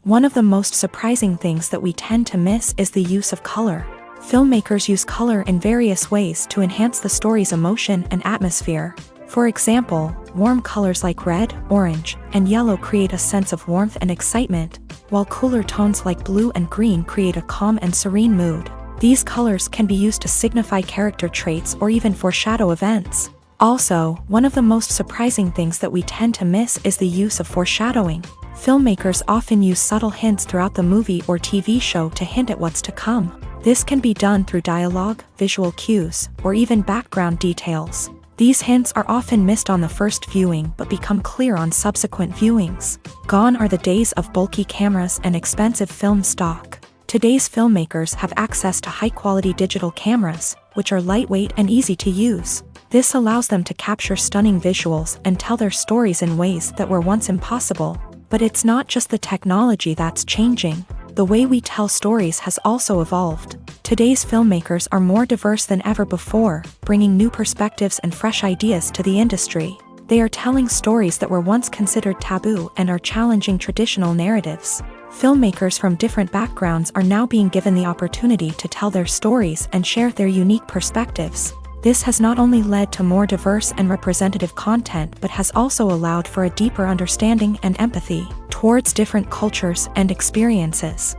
One of the most surprising things that we tend to miss is the use of color. Filmmakers use color in various ways to enhance the story's emotion and atmosphere. For example, warm colors like red, orange, and yellow create a sense of warmth and excitement, while cooler tones like blue and green create a calm and serene mood. These colors can be used to signify character traits or even foreshadow events. Also, one of the most surprising things that we tend to miss is the use of foreshadowing. Filmmakers often use subtle hints throughout the movie or TV show to hint at what's to come. This can be done through dialogue, visual cues, or even background details. These hints are often missed on the first viewing but become clear on subsequent viewings. Gone are the days of bulky cameras and expensive film stock. Today's filmmakers have access to high-quality digital cameras, which are lightweight and easy to use. This allows them to capture stunning visuals and tell their stories in ways that were once impossible. But it's not just the technology that's changing. The way we tell stories has also evolved. Today's filmmakers are more diverse than ever before, bringing new perspectives and fresh ideas to the industry. They are telling stories that were once considered taboo and are challenging traditional narratives. Filmmakers from different backgrounds are now being given the opportunity to tell their stories and share their unique perspectives. This has not only led to more diverse and representative content but has also allowed for a deeper understanding and empathy towards different cultures and experiences.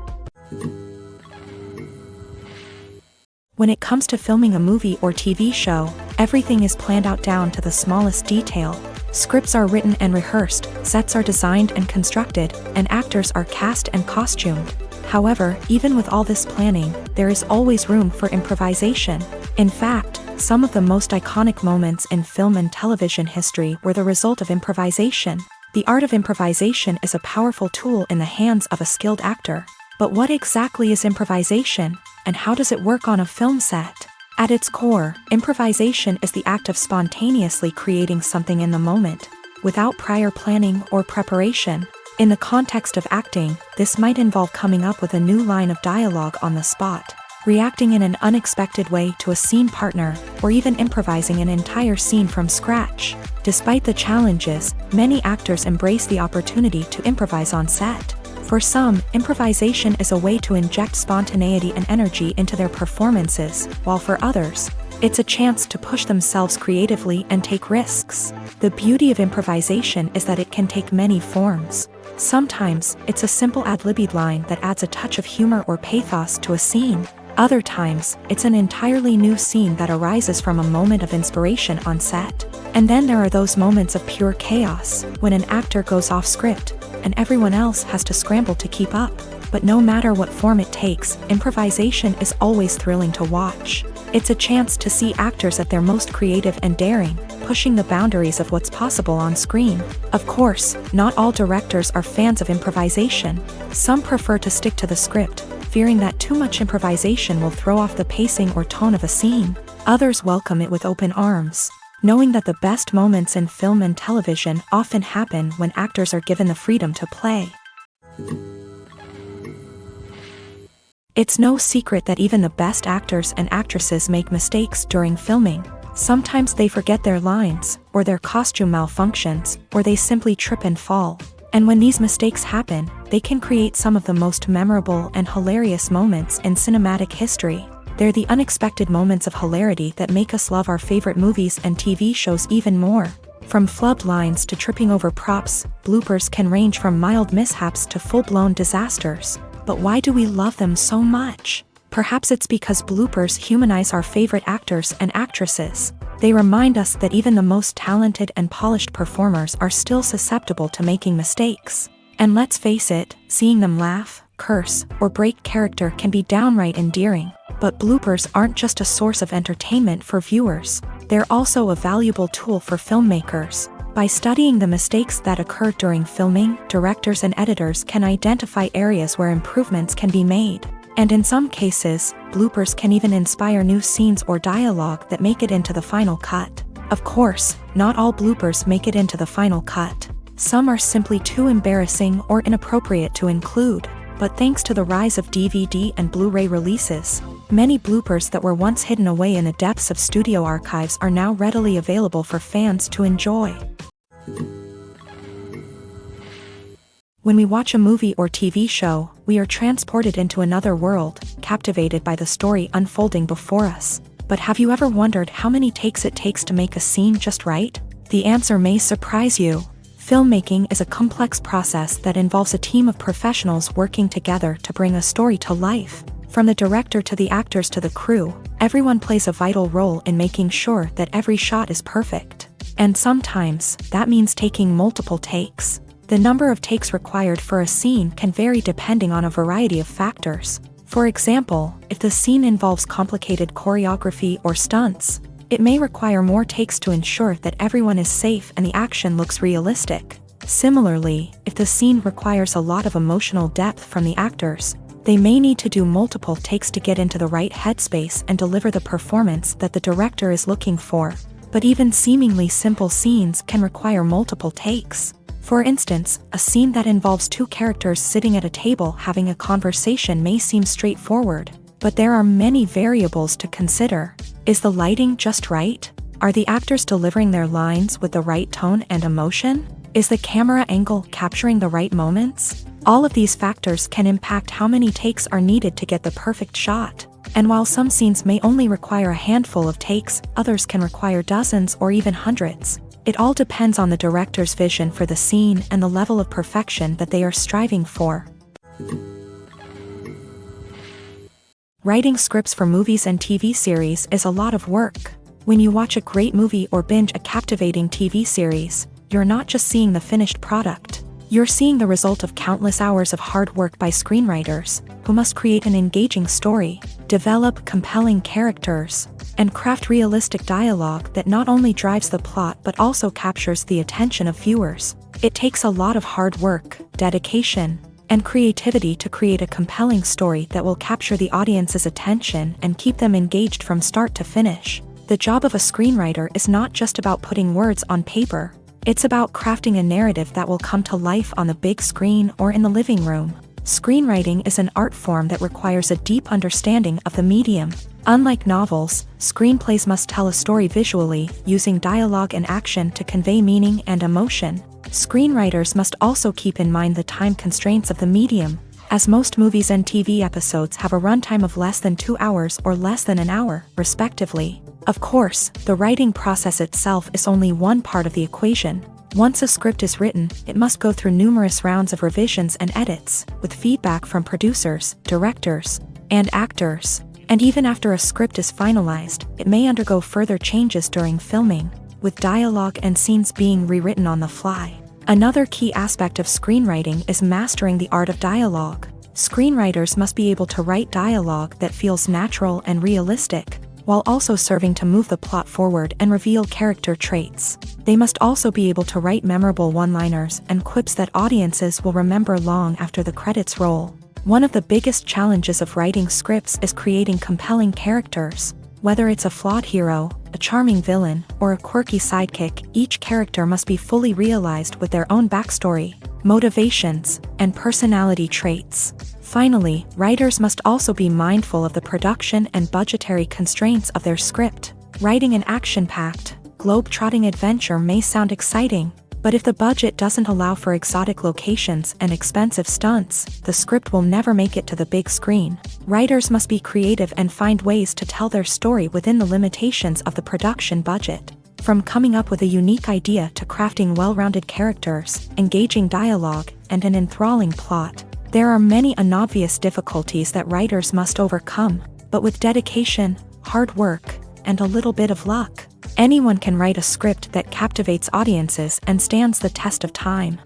When it comes to filming a movie or TV show, everything is planned out down to the smallest detail. Scripts are written and rehearsed, sets are designed and constructed, and actors are cast and costumed. However, even with all this planning, there is always room for improvisation. In fact, some of the most iconic moments in film and television history were the result of improvisation. The art of improvisation is a powerful tool in the hands of a skilled actor. But what exactly is improvisation, and how does it work on a film set? At its core, improvisation is the act of spontaneously creating something in the moment, without prior planning or preparation. In the context of acting, this might involve coming up with a new line of dialogue on the spot, reacting in an unexpected way to a scene partner, or even improvising an entire scene from scratch. Despite the challenges, many actors embrace the opportunity to improvise on set. For some, improvisation is a way to inject spontaneity and energy into their performances, while for others, it's a chance to push themselves creatively and take risks. The beauty of improvisation is that it can take many forms. Sometimes, it's a simple ad-libbed line that adds a touch of humor or pathos to a scene. Other times, it's an entirely new scene that arises from a moment of inspiration on set. And then there are those moments of pure chaos, when an actor goes off script, and everyone else has to scramble to keep up. But no matter what form it takes, improvisation is always thrilling to watch. It's a chance to see actors at their most creative and daring, pushing the boundaries of what's possible on screen. Of course, not all directors are fans of improvisation. Some prefer to stick to the script, fearing that too much improvisation will throw off the pacing or tone of a scene. Others welcome it with open arms, knowing that the best moments in film and television often happen when actors are given the freedom to play. It's no secret that even the best actors and actresses make mistakes during filming. Sometimes they forget their lines, or their costume malfunctions, or they simply trip and fall. And when these mistakes happen, they can create some of the most memorable and hilarious moments in cinematic history. They're the unexpected moments of hilarity that make us love our favorite movies and TV shows even more. From flubbed lines to tripping over props, bloopers can range from mild mishaps to full-blown disasters. But why do we love them so much? Perhaps it's because bloopers humanize our favorite actors and actresses. They remind us that even the most talented and polished performers are still susceptible to making mistakes. And let's face it, seeing them laugh, curse, or break character can be downright endearing. But bloopers aren't just a source of entertainment for viewers. They're also a valuable tool for filmmakers. By studying the mistakes that occur during filming, directors and editors can identify areas where improvements can be made. And in some cases, bloopers can even inspire new scenes or dialogue that make it into the final cut. Of course, not all bloopers make it into the final cut. Some are simply too embarrassing or inappropriate to include. But thanks to the rise of DVD and Blu-ray releases, many bloopers that were once hidden away in the depths of studio archives are now readily available for fans to enjoy. When we watch a movie or TV show, we are transported into another world, captivated by the story unfolding before us. But have you ever wondered how many takes it takes to make a scene just right? The answer may surprise you. Filmmaking is a complex process that involves a team of professionals working together to bring a story to life. From the director to the actors to the crew, everyone plays a vital role in making sure that every shot is perfect. And sometimes, that means taking multiple takes. The number of takes required for a scene can vary depending on a variety of factors. For example, if the scene involves complicated choreography or stunts, it may require more takes to ensure that everyone is safe and the action looks realistic. Similarly, if the scene requires a lot of emotional depth from the actors, they may need to do multiple takes to get into the right headspace and deliver the performance that the director is looking for. But even seemingly simple scenes can require multiple takes. For instance, a scene that involves two characters sitting at a table having a conversation may seem straightforward, but there are many variables to consider. Is the lighting just right? Are the actors delivering their lines with the right tone and emotion? Is the camera angle capturing the right moments? All of these factors can impact how many takes are needed to get the perfect shot. And while some scenes may only require a handful of takes, others can require dozens or even hundreds. It all depends on the director's vision for the scene and the level of perfection that they are striving for. Writing scripts for movies and TV series is a lot of work. When you watch a great movie or binge a captivating TV series, you're not just seeing the finished product. You're seeing the result of countless hours of hard work by screenwriters, who must create an engaging story, develop compelling characters, and craft realistic dialogue that not only drives the plot but also captures the attention of viewers. It takes a lot of hard work, dedication, and creativity to create a compelling story that will capture the audience's attention and keep them engaged from start to finish. The job of a screenwriter is not just about putting words on paper. It's about crafting a narrative that will come to life on the big screen or in the living room. Screenwriting is an art form that requires a deep understanding of the medium. Unlike novels, screenplays must tell a story visually, using dialogue and action to convey meaning and emotion. Screenwriters must also keep in mind the time constraints of the medium, as most movies and TV episodes have a runtime of less than 2 hours or less than an hour, respectively. Of course, the writing process itself is only one part of the equation. Once a script is written, it must go through numerous rounds of revisions and edits, with feedback from producers, directors, and actors. And even after a script is finalized, it may undergo further changes during filming, with dialogue and scenes being rewritten on the fly. Another key aspect of screenwriting is mastering the art of dialogue. Screenwriters must be able to write dialogue that feels natural and realistic, while also serving to move the plot forward and reveal character traits. They must also be able to write memorable one-liners and quips that audiences will remember long after the credits roll. One of the biggest challenges of writing scripts is creating compelling characters. Whether it's a flawed hero, a charming villain, or a quirky sidekick, each character must be fully realized with their own backstory, motivations, and personality traits. Finally, writers must also be mindful of the production and budgetary constraints of their script. Writing an action-packed, globe-trotting adventure may sound exciting, but if the budget doesn't allow for exotic locations and expensive stunts, the script will never make it to the big screen. Writers must be creative and find ways to tell their story within the limitations of the production budget. From coming up with a unique idea to crafting well-rounded characters, engaging dialogue, and an enthralling plot, there are many unobvious difficulties that writers must overcome, but with dedication, hard work, and a little bit of luck, anyone can write a script that captivates audiences and stands the test of time.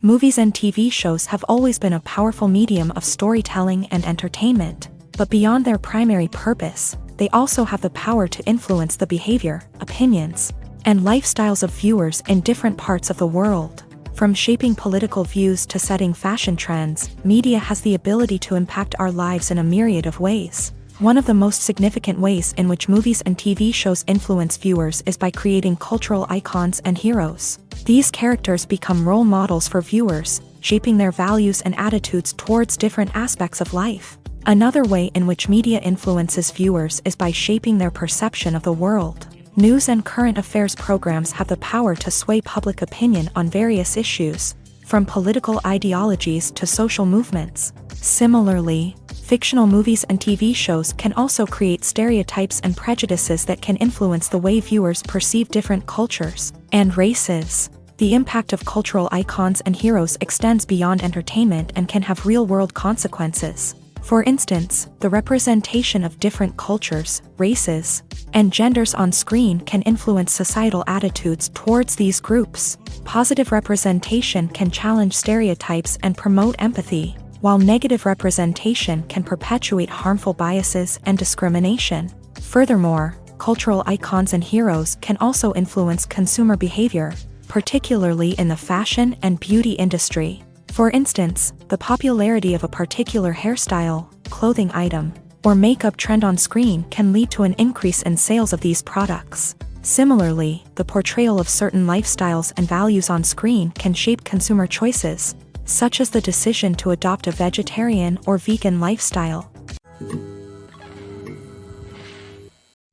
Movies and TV shows have always been a powerful medium of storytelling and entertainment, but beyond their primary purpose, they also have the power to influence the behavior, opinions, and lifestyles of viewers in different parts of the world. From shaping political views to setting fashion trends, media has the ability to impact our lives in a myriad of ways. One of the most significant ways in which movies and TV shows influence viewers is by creating cultural icons and heroes. These characters become role models for viewers, shaping their values and attitudes towards different aspects of life. Another way in which media influences viewers is by shaping their perception of the world. News and current affairs programs have the power to sway public opinion on various issues, from political ideologies to social movements. Similarly, fictional movies and TV shows can also create stereotypes and prejudices that can influence the way viewers perceive different cultures and races. The impact of cultural icons and heroes extends beyond entertainment and can have real-world consequences. For instance, the representation of different cultures, races, and genders on screen can influence societal attitudes towards these groups. Positive representation can challenge stereotypes and promote empathy, while negative representation can perpetuate harmful biases and discrimination. Furthermore, cultural icons and heroes can also influence consumer behavior, particularly in the fashion and beauty industry. For instance, the popularity of a particular hairstyle, clothing item, or makeup trend on screen can lead to an increase in sales of these products. Similarly, the portrayal of certain lifestyles and values on screen can shape consumer choices, such as the decision to adopt a vegetarian or vegan lifestyle.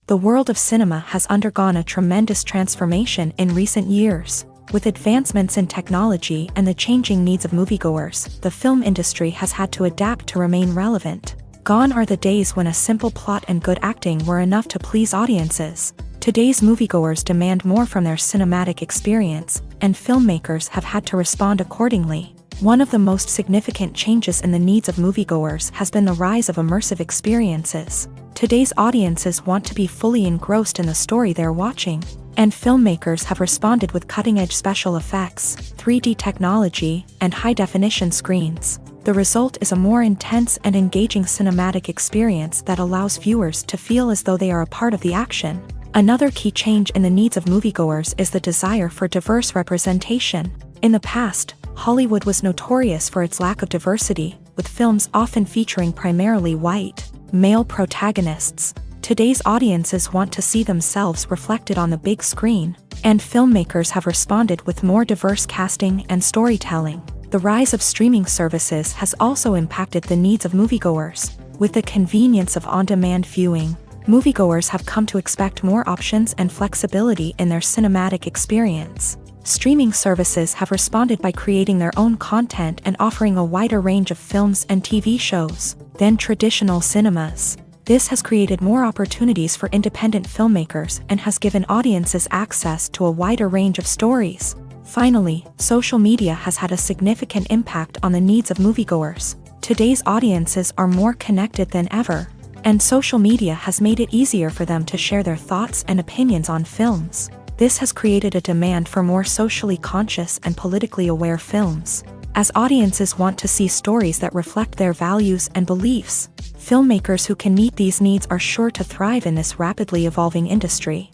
The world of cinema has undergone a tremendous transformation in recent years. With advancements in technology and the changing needs of moviegoers, the film industry has had to adapt to remain relevant. Gone are the days when a simple plot and good acting were enough to please audiences. Today's moviegoers demand more from their cinematic experience, and filmmakers have had to respond accordingly. One of the most significant changes in the needs of moviegoers has been the rise of immersive experiences. Today's audiences want to be fully engrossed in the story they're watching, and filmmakers have responded with cutting-edge special effects, 3D technology, and high-definition screens. The result is a more intense and engaging cinematic experience that allows viewers to feel as though they are a part of the action. Another key change in the needs of moviegoers is the desire for diverse representation. In the past, Hollywood was notorious for its lack of diversity, with films often featuring primarily white, male protagonists. Today's audiences want to see themselves reflected on the big screen, and filmmakers have responded with more diverse casting and storytelling. The rise of streaming services has also impacted the needs of moviegoers. With the convenience of on-demand viewing, moviegoers have come to expect more options and flexibility in their cinematic experience. Streaming services have responded by creating their own content and offering a wider range of films and TV shows than traditional cinemas. This has created more opportunities for independent filmmakers and has given audiences access to a wider range of stories. Finally, social media has had a significant impact on the needs of moviegoers. Today's audiences are more connected than ever, and social media has made it easier for them to share their thoughts and opinions on films. This has created a demand for more socially conscious and politically aware films. As audiences want to see stories that reflect their values and beliefs, filmmakers who can meet these needs are sure to thrive in this rapidly evolving industry.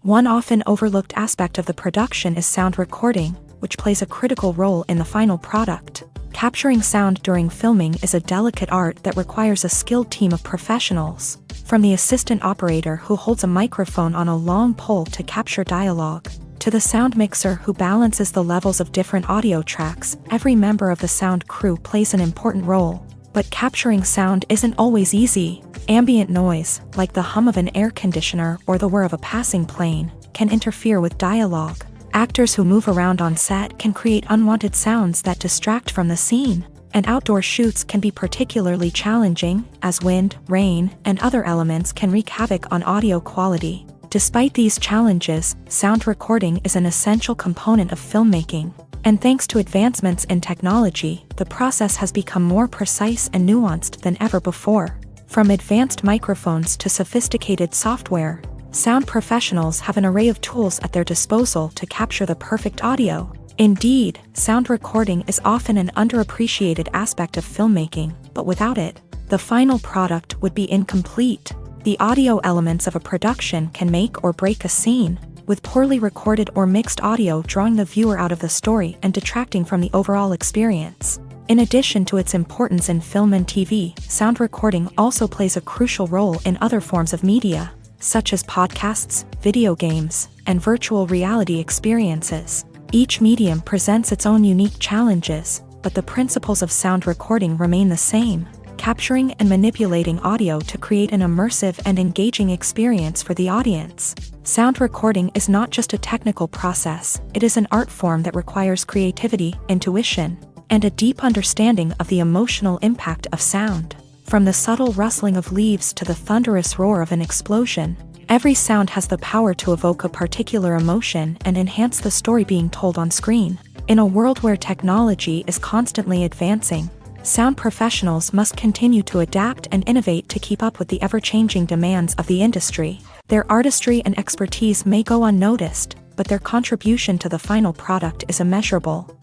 One often overlooked aspect of the production is sound recording, which plays a critical role in the final product. Capturing sound during filming is a delicate art that requires a skilled team of professionals. From the assistant operator who holds a microphone on a long pole to capture dialogue, to the sound mixer who balances the levels of different audio tracks, every member of the sound crew plays an important role. But capturing sound isn't always easy. Ambient noise, like the hum of an air conditioner or the whir of a passing plane, can interfere with dialogue. Actors who move around on set can create unwanted sounds that distract from the scene, and outdoor shoots can be particularly challenging, as wind, rain, and other elements can wreak havoc on audio quality. Despite these challenges, sound recording is an essential component of filmmaking, and thanks to advancements in technology, the process has become more precise and nuanced than ever before. From advanced microphones to sophisticated software, sound professionals have an array of tools at their disposal to capture the perfect audio. Indeed, sound recording is often an underappreciated aspect of filmmaking, but without it, the final product would be incomplete. The audio elements of a production can make or break a scene, with poorly recorded or mixed audio drawing the viewer out of the story and detracting from the overall experience. In addition to its importance in film and TV, sound recording also plays a crucial role in other forms of media, such as podcasts, video games, and virtual reality experiences. Each medium presents its own unique challenges, but the principles of sound recording remain the same: capturing and manipulating audio to create an immersive and engaging experience for the audience. Sound recording is not just a technical process, it is an art form that requires creativity, intuition, and a deep understanding of the emotional impact of sound. From the subtle rustling of leaves to the thunderous roar of an explosion, every sound has the power to evoke a particular emotion and enhance the story being told on screen. In a world where technology is constantly advancing, sound professionals must continue to adapt and innovate to keep up with the ever-changing demands of the industry. Their artistry and expertise may go unnoticed, but their contribution to the final product is immeasurable.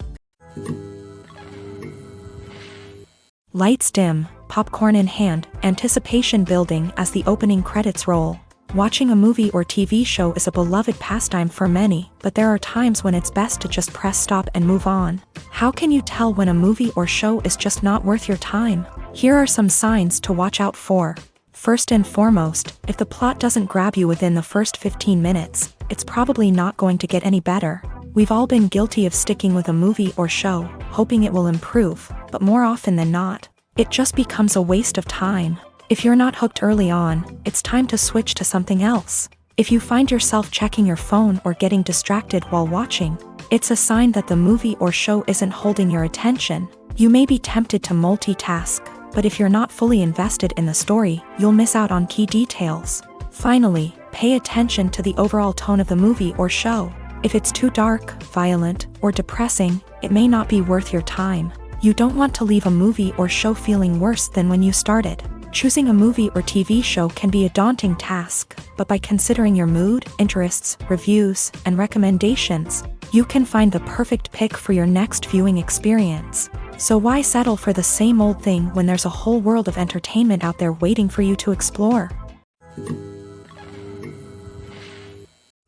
Lights dim, popcorn in hand, anticipation building as the opening credits roll. Watching a movie or TV show is a beloved pastime for many, but there are times when it's best to just press stop and move on. How can you tell when a movie or show is just not worth your time? Here are some signs to watch out for. First and foremost, if the plot doesn't grab you within the first 15 minutes, it's probably not going to get any better. We've all been guilty of sticking with a movie or show, hoping it will improve, but more often than not, it just becomes a waste of time. If you're not hooked early on, it's time to switch to something else. If you find yourself checking your phone or getting distracted while watching, it's a sign that the movie or show isn't holding your attention. You may be tempted to multitask, but if you're not fully invested in the story, you'll miss out on key details. Finally, pay attention to the overall tone of the movie or show. If it's too dark, violent, or depressing, it may not be worth your time. You don't want to leave a movie or show feeling worse than when you started. Choosing a movie or TV show can be a daunting task, but by considering your mood, interests, reviews, and recommendations, you can find the perfect pick for your next viewing experience. So why settle for the same old thing when there's a whole world of entertainment out there waiting for you to explore?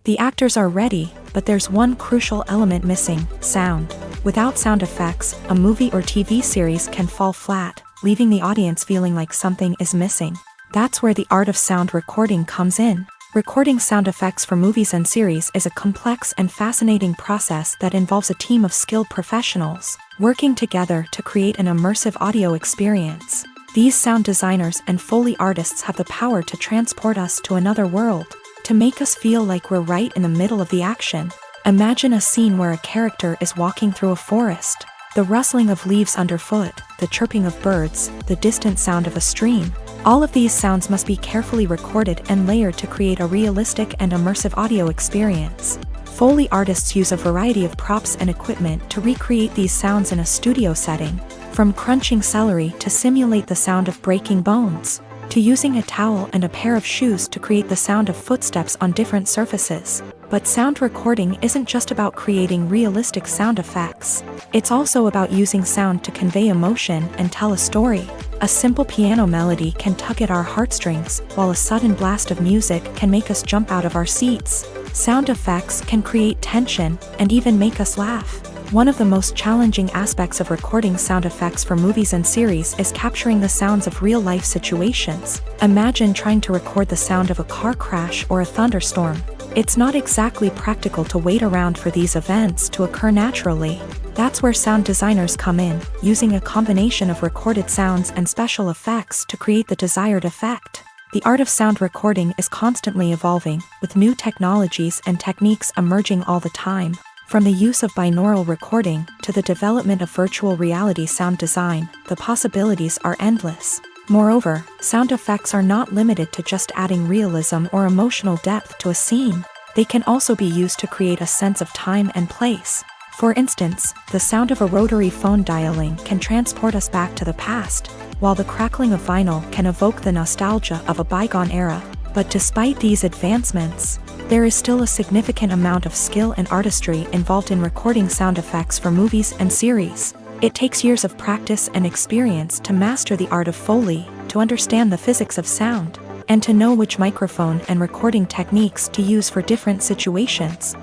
The actors are ready, but there's one crucial element missing: sound. Without sound effects, a movie or TV series can fall flat, leaving the audience feeling like something is missing. That's where the art of sound recording comes in. Recording sound effects for movies and series is a complex and fascinating process that involves a team of skilled professionals working together to create an immersive audio experience. These sound designers and Foley artists have the power to transport us to another world, to make us feel like we're right in the middle of the action. Imagine a scene where a character is walking through a forest. The rustling of leaves underfoot, the chirping of birds, the distant sound of a stream. All of these sounds must be carefully recorded and layered to create a realistic and immersive audio experience. Foley artists use a variety of props and equipment to recreate these sounds in a studio setting, from crunching celery to simulate the sound of breaking bones, to using a towel and a pair of shoes to create the sound of footsteps on different surfaces. But sound recording isn't just about creating realistic sound effects. It's also about using sound to convey emotion and tell a story. A simple piano melody can tug at our heartstrings, while a sudden blast of music can make us jump out of our seats. Sound effects can create tension and even make us laugh. One of the most challenging aspects of recording sound effects for movies and series is capturing the sounds of real-life situations. Imagine trying to record the sound of a car crash or a thunderstorm. It's not exactly practical to wait around for these events to occur naturally. That's where sound designers come in, using a combination of recorded sounds and special effects to create the desired effect. The art of sound recording is constantly evolving, with new technologies and techniques emerging all the time. From the use of binaural recording to the development of virtual reality sound design, the possibilities are endless. Moreover, sound effects are not limited to just adding realism or emotional depth to a scene. They can also be used to create a sense of time and place. For instance, the sound of a rotary phone dialing can transport us back to the past, while the crackling of vinyl can evoke the nostalgia of a bygone era. But despite these advancements, there is still a significant amount of skill and artistry involved in recording sound effects for movies and series. It takes years of practice and experience to master the art of Foley, to understand the physics of sound, and to know which microphone and recording techniques to use for different situations.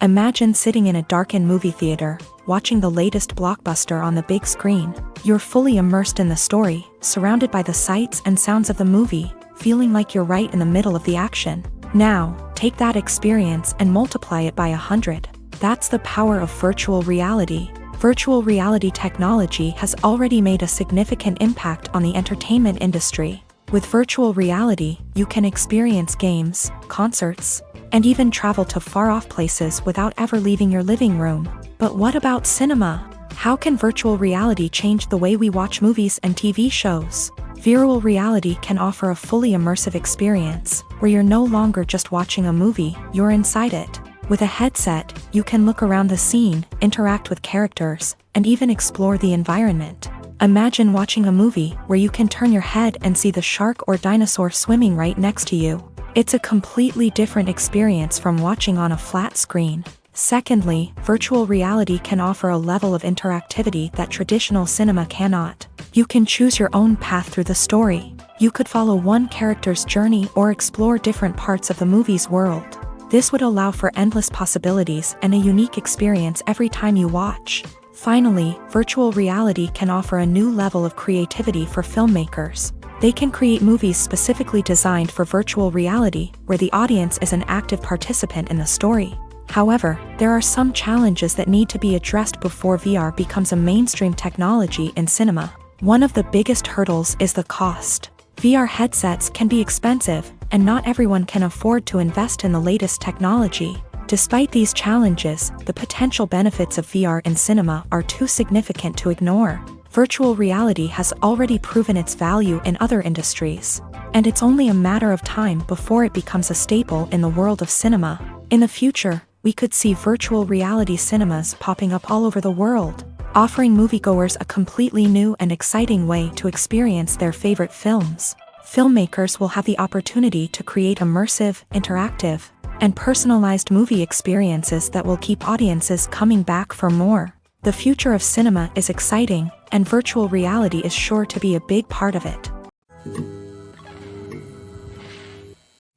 Imagine sitting in a darkened movie theater, watching the latest blockbuster on the big screen. You're fully immersed in the story, surrounded by the sights and sounds of the movie, feeling like you're right in the middle of the action. Now, take that experience and multiply it by 100. That's the power of virtual reality. Virtual reality technology has already made a significant impact on the entertainment industry. With virtual reality, you can experience games, concerts, and even travel to far-off places without ever leaving your living room. But what about cinema? How can virtual reality change the way we watch movies and TV shows? Virtual reality can offer a fully immersive experience, where you're no longer just watching a movie, you're inside it. With a headset, you can look around the scene, interact with characters, and even explore the environment. Imagine watching a movie where you can turn your head and see the shark or dinosaur swimming right next to you. It's a completely different experience from watching on a flat screen. Secondly, virtual reality can offer a level of interactivity that traditional cinema cannot. You can choose your own path through the story. You could follow one character's journey or explore different parts of the movie's world. This would allow for endless possibilities and a unique experience every time you watch. Finally, virtual reality can offer a new level of creativity for filmmakers. They can create movies specifically designed for virtual reality, where the audience is an active participant in the story. However, there are some challenges that need to be addressed before VR becomes a mainstream technology in cinema. One of the biggest hurdles is the cost. VR headsets can be expensive, and not everyone can afford to invest in the latest technology. Despite these challenges, the potential benefits of VR in cinema are too significant to ignore. Virtual reality has already proven its value in other industries, and it's only a matter of time before it becomes a staple in the world of cinema. In the future, we could see virtual reality cinemas popping up all over the world, offering moviegoers a completely new and exciting way to experience their favorite films. Filmmakers will have the opportunity to create immersive, interactive, and personalized movie experiences that will keep audiences coming back for more. The future of cinema is exciting, and virtual reality is sure to be a big part of it.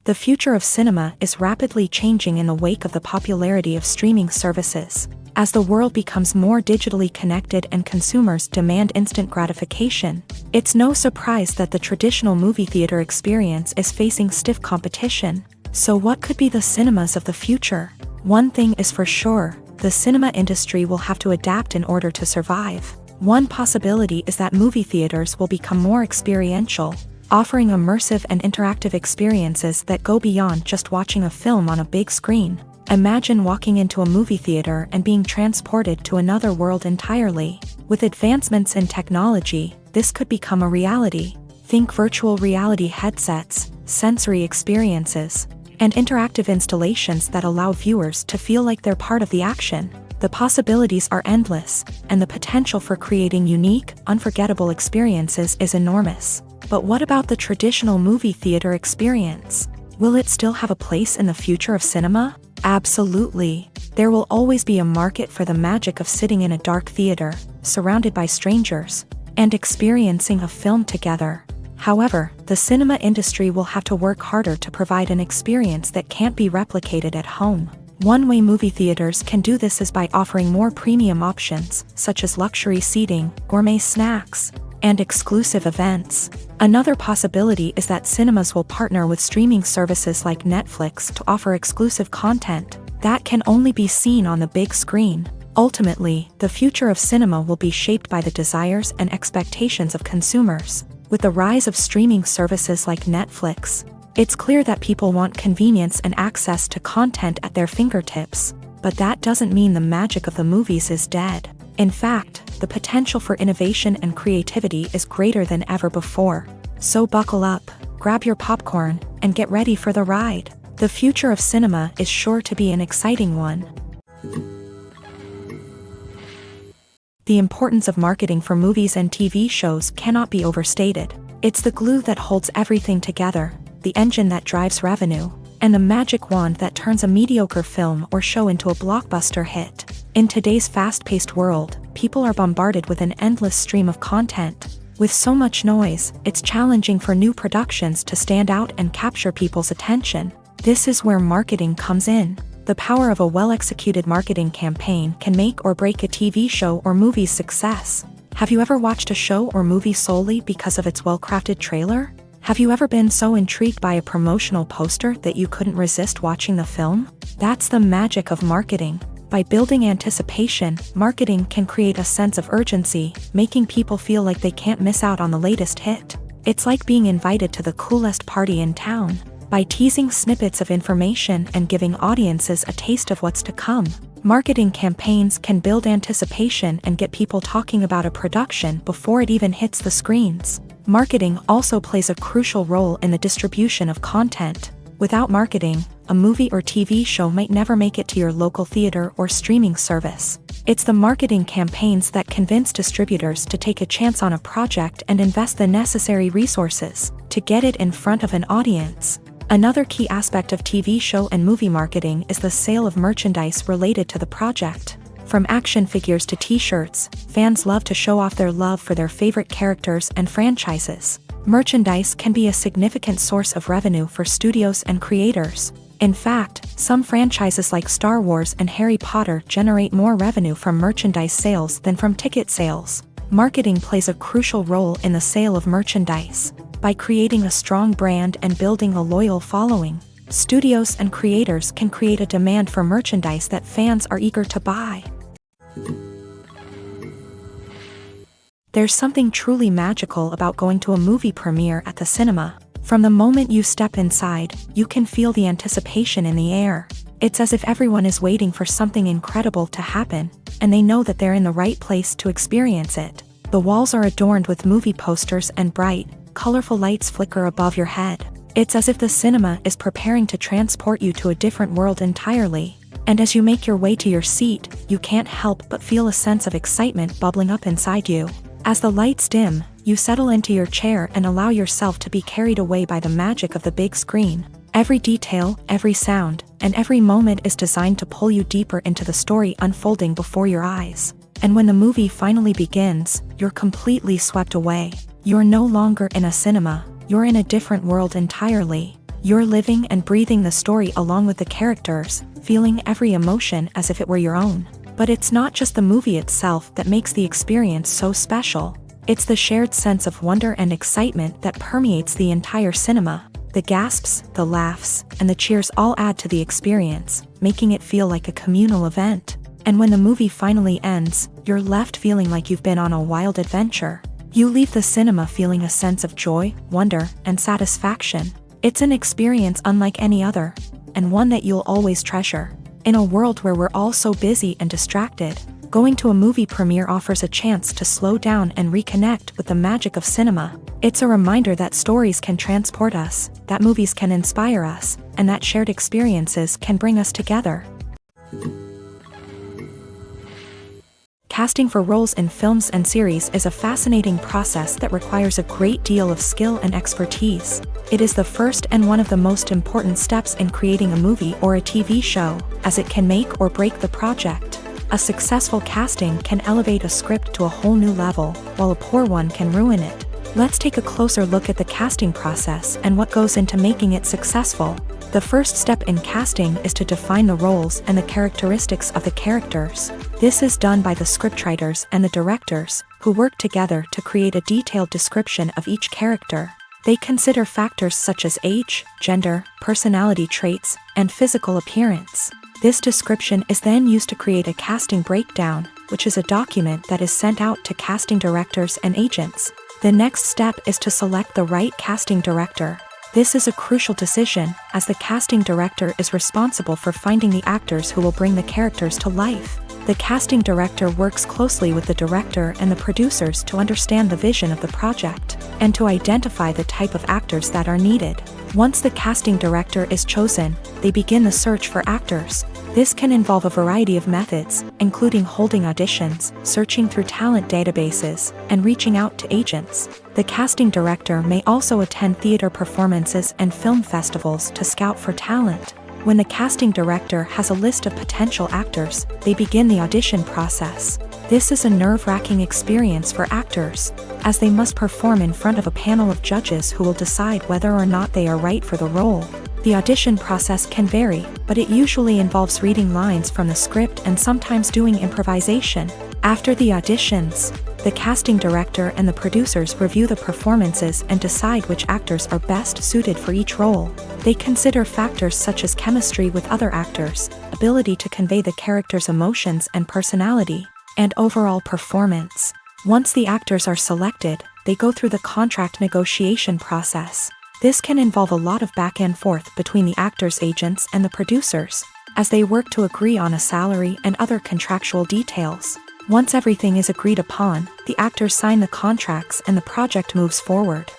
The future of cinema is rapidly changing in the wake of the popularity of streaming services. As the world becomes more digitally connected and consumers demand instant gratification, it's no surprise that the traditional movie theater experience is facing stiff competition. So what could be the cinemas of the future? One thing is for sure, the cinema industry will have to adapt in order to survive. One possibility is that movie theaters will become more experiential, offering immersive and interactive experiences that go beyond just watching a film on a big screen. Imagine walking into a movie theater and being transported to another world entirely. With advancements in technology, this could become a reality. Think virtual reality headsets, sensory experiences, and interactive installations that allow viewers to feel like they're part of the action. The possibilities are endless, and the potential for creating unique, unforgettable experiences is enormous. But what about the traditional movie theater experience? Will it still have a place in the future of cinema? Absolutely. There will always be a market for the magic of sitting in a dark theater, surrounded by strangers, and experiencing a film together. However, the cinema industry will have to work harder to provide an experience that can't be replicated at home. One way movie theaters can do this is by offering more premium options, such as luxury seating, gourmet snacks, and exclusive events. Another possibility is that cinemas will partner with streaming services like Netflix to offer exclusive content that can only be seen on the big screen. Ultimately, the future of cinema will be shaped by the desires and expectations of consumers. With the rise of streaming services like Netflix, it's clear that people want convenience and access to content at their fingertips. But that doesn't mean the magic of the movies is dead. In fact, the potential for innovation and creativity is greater than ever before. So buckle up, grab your popcorn, and get ready for the ride. The future of cinema is sure to be an exciting one. The importance of marketing for movies and TV shows cannot be overstated. It's the glue that holds everything together, the engine that drives revenue, and the magic wand that turns a mediocre film or show into a blockbuster hit. In today's fast-paced world, people are bombarded with an endless stream of content. With so much noise, it's challenging for new productions to stand out and capture people's attention. This is where marketing comes in. The power of a well-executed marketing campaign can make or break a TV show or movie's success. Have you ever watched a show or movie solely because of its well-crafted trailer? Have you ever been so intrigued by a promotional poster that you couldn't resist watching the film? That's the magic of marketing. By building anticipation, marketing can create a sense of urgency, making people feel like they can't miss out on the latest hit. It's like being invited to the coolest party in town. By teasing snippets of information and giving audiences a taste of what's to come, marketing campaigns can build anticipation and get people talking about a production before it even hits the screens. Marketing also plays a crucial role in the distribution of content. Without marketing, a movie or TV show might never make it to your local theater or streaming service. It's the marketing campaigns that convince distributors to take a chance on a project and invest the necessary resources to get it in front of an audience. Another key aspect of TV show and movie marketing is the sale of merchandise related to the project. From action figures to t-shirts, fans love to show off their love for their favorite characters and franchises. Merchandise can be a significant source of revenue for studios and creators. In fact, some franchises like Star Wars and Harry Potter generate more revenue from merchandise sales than from ticket sales. Marketing plays a crucial role in the sale of merchandise. By creating a strong brand and building a loyal following, studios and creators can create a demand for merchandise that fans are eager to buy. There's something truly magical about going to a movie premiere at the cinema. From the moment you step inside, you can feel the anticipation in the air. It's as if everyone is waiting for something incredible to happen, and they know that they're in the right place to experience it. The walls are adorned with movie posters and bright, colorful lights flicker above your head. It's as if the cinema is preparing to transport you to a different world entirely. And as you make your way to your seat, you can't help but feel a sense of excitement bubbling up inside you. As the lights dim, you settle into your chair and allow yourself to be carried away by the magic of the big screen. Every detail, every sound, and every moment is designed to pull you deeper into the story unfolding before your eyes. And when the movie finally begins, you're completely swept away. You're no longer in a cinema, you're in a different world entirely. You're living and breathing the story along with the characters, feeling every emotion as if it were your own. But it's not just the movie itself that makes the experience so special. It's the shared sense of wonder and excitement that permeates the entire cinema. The gasps, the laughs, and the cheers all add to the experience, making it feel like a communal event. And when the movie finally ends, you're left feeling like you've been on a wild adventure. You leave the cinema feeling a sense of joy, wonder, and satisfaction. It's an experience unlike any other, and one that you'll always treasure. In a world where we're all so busy and distracted, going to a movie premiere offers a chance to slow down and reconnect with the magic of cinema. It's a reminder that stories can transport us, that movies can inspire us, and that shared experiences can bring us together. Casting for roles in films and series is a fascinating process that requires a great deal of skill and expertise. It is the first and one of the most important steps in creating a movie or a TV show, as it can make or break the project. A successful casting can elevate a script to a whole new level, while a poor one can ruin it. Let's take a closer look at the casting process and what goes into making it successful. The first step in casting is to define the roles and the characteristics of the characters. This is done by the scriptwriters and the directors, who work together to create a detailed description of each character. They consider factors such as age, gender, personality traits, and physical appearance. This description is then used to create a casting breakdown, which is a document that is sent out to casting directors and agents. The next step is to select the right casting director. This is a crucial decision, as the casting director is responsible for finding the actors who will bring the characters to life. The casting director works closely with the director and the producers to understand the vision of the project, and to identify the type of actors that are needed. Once the casting director is chosen, they begin the search for actors. This can involve a variety of methods, including holding auditions, searching through talent databases, and reaching out to agents. The casting director may also attend theater performances and film festivals to scout for talent. When the casting director has a list of potential actors, they begin the audition process. This is a nerve-wracking experience for actors, as they must perform in front of a panel of judges who will decide whether or not they are right for the role. The audition process can vary, but it usually involves reading lines from the script and sometimes doing improvisation. After the auditions, the casting director and the producers review the performances and decide which actors are best suited for each role. They consider factors such as chemistry with other actors, ability to convey the character's emotions and personality, and overall performance. Once the actors are selected, they go through the contract negotiation process. This can involve a lot of back and forth between the actors' agents and the producers, as they work to agree on a salary and other contractual details. Once everything is agreed upon, the actors sign the contracts and the project moves forward.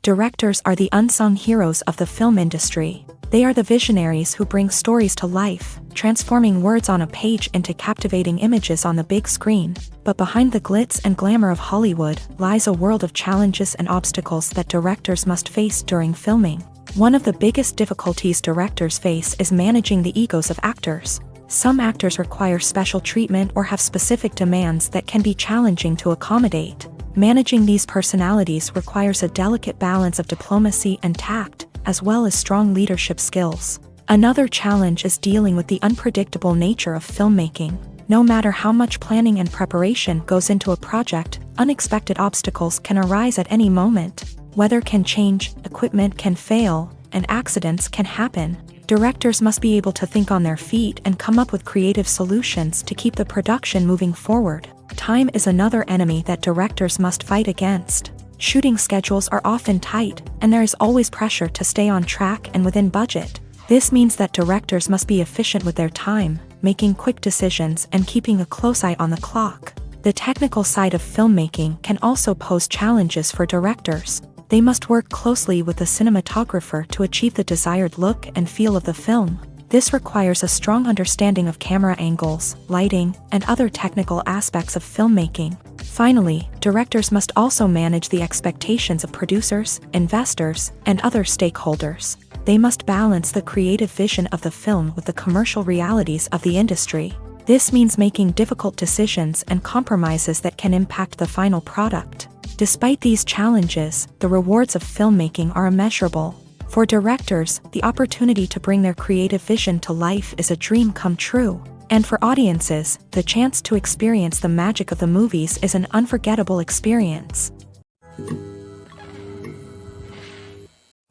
Directors are the unsung heroes of the film industry. They are the visionaries who bring stories to life, transforming words on a page into captivating images on the big screen. But behind the glitz and glamour of Hollywood lies a world of challenges and obstacles that directors must face during filming. One of the biggest difficulties directors face is managing the egos of actors. Some actors require special treatment or have specific demands that can be challenging to accommodate. Managing these personalities requires a delicate balance of diplomacy and tact, as well as strong leadership skills. Another challenge is dealing with the unpredictable nature of filmmaking. No matter how much planning and preparation goes into a project, unexpected obstacles can arise at any moment. Weather can change, equipment can fail, and accidents can happen. Directors must be able to think on their feet and come up with creative solutions to keep the production moving forward. Time is another enemy that directors must fight against. Shooting schedules are often tight, and there is always pressure to stay on track and within budget. This means that directors must be efficient with their time, making quick decisions and keeping a close eye on the clock. The technical side of filmmaking can also pose challenges for directors. They must work closely with the cinematographer to achieve the desired look and feel of the film. This requires a strong understanding of camera angles, lighting, and other technical aspects of filmmaking. Finally, directors must also manage the expectations of producers, investors, and other stakeholders. They must balance the creative vision of the film with the commercial realities of the industry. This means making difficult decisions and compromises that can impact the final product. Despite these challenges, the rewards of filmmaking are immeasurable. For directors, the opportunity to bring their creative vision to life is a dream come true. And for audiences, the chance to experience the magic of the movies is an unforgettable experience.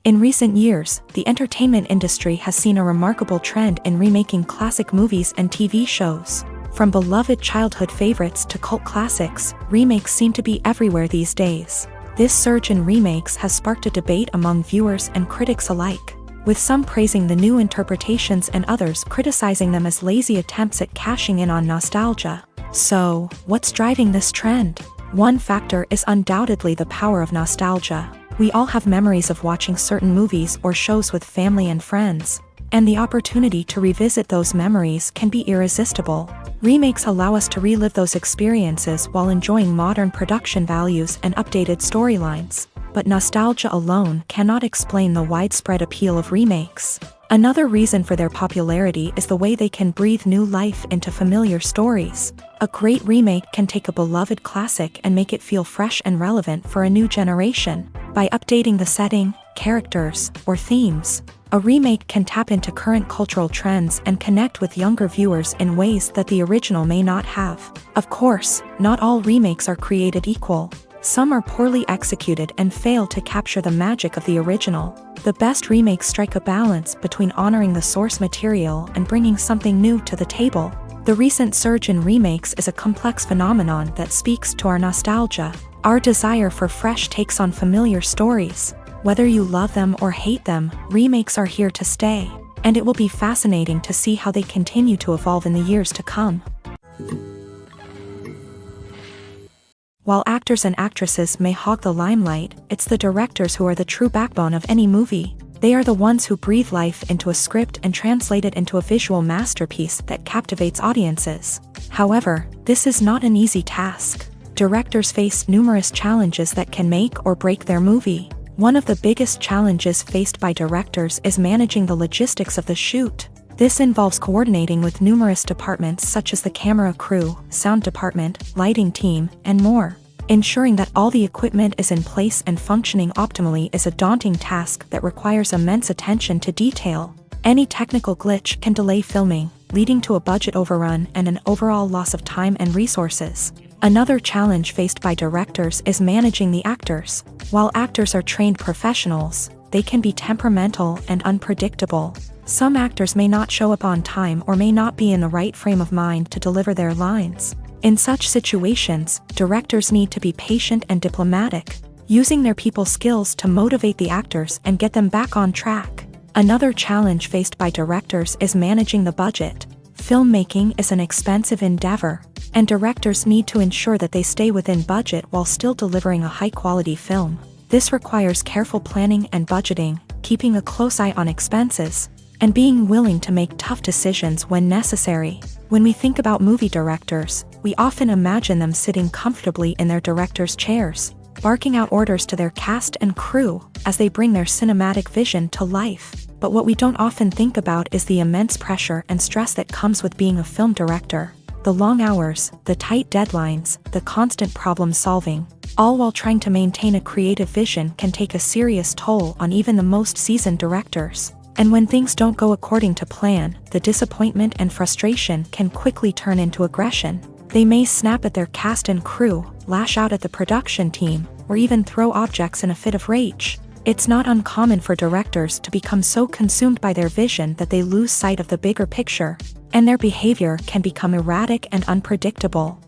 In recent years, the entertainment industry has seen a remarkable trend in remaking classic movies and TV shows. From beloved childhood favorites to cult classics, remakes seem to be everywhere these days. This surge in remakes has sparked a debate among viewers and critics alike, with some praising the new interpretations and others criticizing them as lazy attempts at cashing in on nostalgia. So, what's driving this trend? One factor is undoubtedly the power of nostalgia. We all have memories of watching certain movies or shows with family and friends, and the opportunity to revisit those memories can be irresistible. Remakes allow us to relive those experiences while enjoying modern production values and updated storylines. But nostalgia alone cannot explain the widespread appeal of remakes. Another reason for their popularity is the way they can breathe new life into familiar stories. A great remake can take a beloved classic and make it feel fresh and relevant for a new generation. By updating the setting, characters, or themes, a remake can tap into current cultural trends and connect with younger viewers in ways that the original may not have. Of course, not all remakes are created equal. Some are poorly executed and fail to capture the magic of the original. The best remakes strike a balance between honoring the source material and bringing something new to the table. The recent surge in remakes is a complex phenomenon that speaks to our nostalgia, our desire for fresh takes on familiar stories. Whether you love them or hate them, remakes are here to stay, and it will be fascinating to see how they continue to evolve in the years to come. While actors and actresses may hog the limelight, it's the directors who are the true backbone of any movie. They are the ones who breathe life into a script and translate it into a visual masterpiece that captivates audiences. However, this is not an easy task. Directors face numerous challenges that can make or break their movie. One of the biggest challenges faced by directors is managing the logistics of the shoot. This involves coordinating with numerous departments such as the camera crew, sound department, lighting team, and more. Ensuring that all the equipment is in place and functioning optimally is a daunting task that requires immense attention to detail. Any technical glitch can delay filming, leading to a budget overrun and an overall loss of time and resources. Another challenge faced by directors is managing the actors. While actors are trained professionals, they can be temperamental and unpredictable. Some actors may not show up on time or may not be in the right frame of mind to deliver their lines. In such situations, directors need to be patient and diplomatic, using their people skills to motivate the actors and get them back on track. Another challenge faced by directors is managing the budget. Filmmaking is an expensive endeavor, and directors need to ensure that they stay within budget while still delivering a high-quality film. This requires careful planning and budgeting, keeping a close eye on expenses, and being willing to make tough decisions when necessary. When we think about movie directors, we often imagine them sitting comfortably in their director's chairs, barking out orders to their cast and crew as they bring their cinematic vision to life. But what we don't often think about is the immense pressure and stress that comes with being a film director. The long hours, the tight deadlines, the constant problem solving. all while trying to maintain a creative vision can take a serious toll on even the most seasoned directors. And when things don't go according to plan, the disappointment and frustration can quickly turn into aggression. They may snap at their cast and crew, lash out at the production team, or even throw objects in a fit of rage. It's not uncommon for directors to become so consumed by their vision that they lose sight of the bigger picture, and their behavior can become erratic and unpredictable.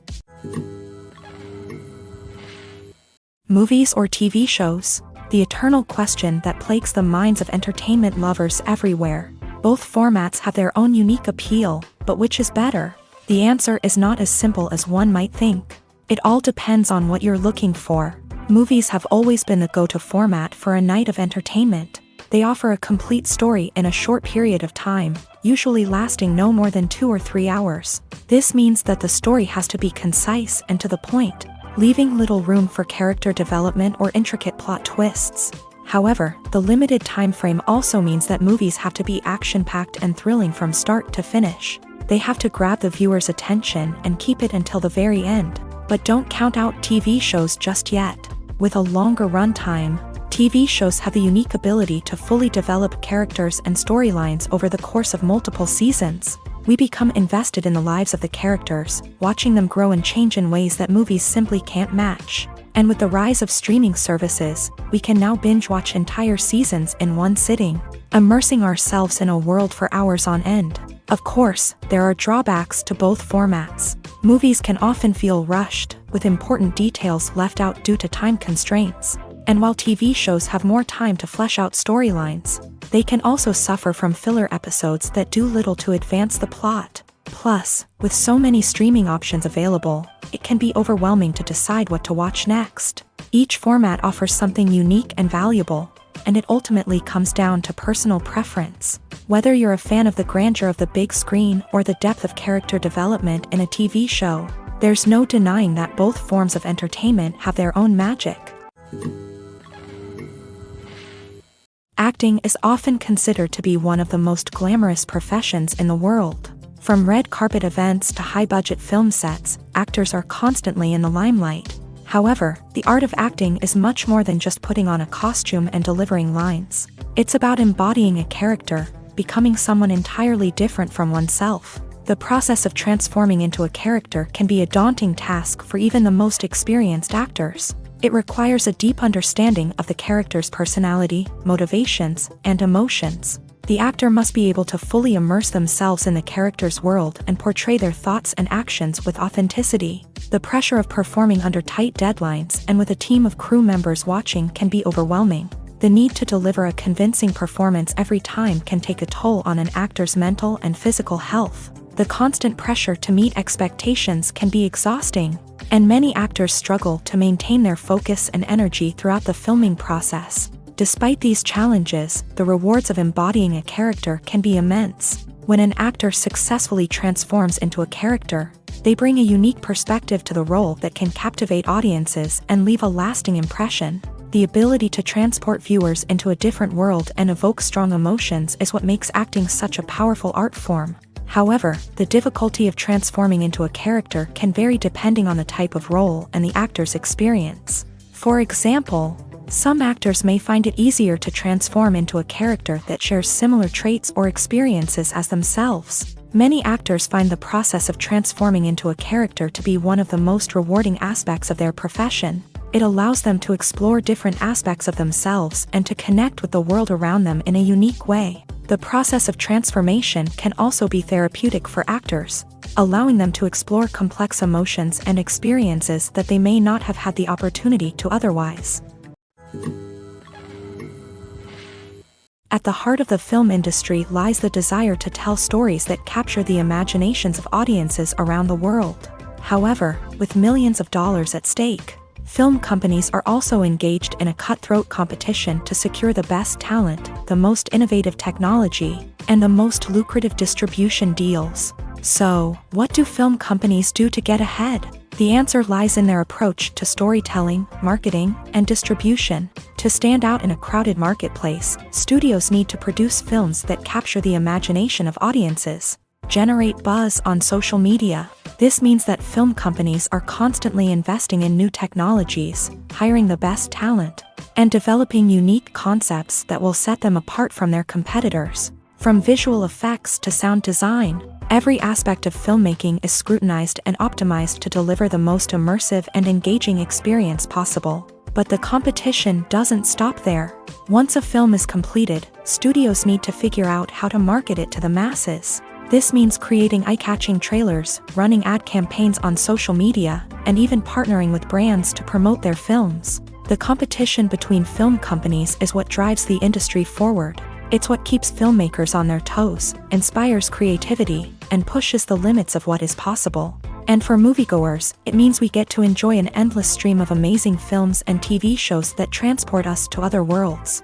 Movies or TV shows? The eternal question that plagues the minds of entertainment lovers everywhere. Both formats have their own unique appeal, but which is better? The answer is not as simple as one might think. It all depends on what you're looking for. Movies have always been the go-to format for a night of entertainment. They offer a complete story in a short period of time, usually lasting no more than 2 or 3 hours. This means that the story has to be concise and to the point, leaving little room for character development or intricate plot twists. However, the limited time frame also means that movies have to be action-packed and thrilling from start to finish. They have to grab the viewer's attention and keep it until the very end. But don't count out TV shows just yet. With a longer runtime, TV shows have the unique ability to fully develop characters and storylines over the course of multiple seasons. We become invested in the lives of the characters, watching them grow and change in ways that movies simply can't match. And with the rise of streaming services, we can now binge-watch entire seasons in one sitting, immersing ourselves in a world for hours on end. Of course, there are drawbacks to both formats. Movies can often feel rushed, with important details left out due to time constraints. And while TV shows have more time to flesh out storylines, they can also suffer from filler episodes that do little to advance the plot. Plus, with so many streaming options available, it can be overwhelming to decide what to watch next. Each format offers something unique and valuable, and it ultimately comes down to personal preference. Whether you're a fan of the grandeur of the big screen or the depth of character development in a TV show, there's no denying that both forms of entertainment have their own magic. Acting is often considered to be one of the most glamorous professions in the world. From red carpet events to high-budget film sets, actors are constantly in the limelight. However, the art of acting is much more than just putting on a costume and delivering lines. It's about embodying a character, becoming someone entirely different from oneself. The process of transforming into a character can be a daunting task for even the most experienced actors. It requires a deep understanding of the character's personality, motivations, and emotions. The actor must be able to fully immerse themselves in the character's world and portray their thoughts and actions with authenticity. The pressure of performing under tight deadlines and with a team of crew members watching can be overwhelming. The need to deliver a convincing performance every time can take a toll on an actor's mental and physical health. The constant pressure to meet expectations can be exhausting, and many actors struggle to maintain their focus and energy throughout the filming process. Despite these challenges, the rewards of embodying a character can be immense. When an actor successfully transforms into a character, they bring a unique perspective to the role that can captivate audiences and leave a lasting impression. The ability to transport viewers into a different world and evoke strong emotions is what makes acting such a powerful art form. However, the difficulty of transforming into a character can vary depending on the type of role and the actor's experience. For example, some actors may find it easier to transform into a character that shares similar traits or experiences as themselves. Many actors find the process of transforming into a character to be one of the most rewarding aspects of their profession. It allows them to explore different aspects of themselves and to connect with the world around them in a unique way. The process of transformation can also be therapeutic for actors, allowing them to explore complex emotions and experiences that they may not have had the opportunity to otherwise. At the heart of the film industry lies the desire to tell stories that capture the imaginations of audiences around the world. However, with millions of dollars at stake, film companies are also engaged in a cutthroat competition to secure the best talent, the most innovative technology, and the most lucrative distribution deals. So, what do film companies do to get ahead? The answer lies in their approach to storytelling, marketing, and distribution. To stand out in a crowded marketplace, studios need to produce films that capture the imagination of audiences. Generate buzz on social media. This means that film companies are constantly investing in new technologies, hiring the best talent, and developing unique concepts that will set them apart from their competitors. From visual effects to sound design, every aspect of filmmaking is scrutinized and optimized to deliver the most immersive and engaging experience possible. But the competition doesn't stop there. Once a film is completed, studios need to figure out how to market it to the masses. This means creating eye-catching trailers, running ad campaigns on social media, and even partnering with brands to promote their films. The competition between film companies is what drives the industry forward. It's what keeps filmmakers on their toes, inspires creativity, and pushes the limits of what is possible. And for moviegoers, it means we get to enjoy an endless stream of amazing films and TV shows that transport us to other worlds.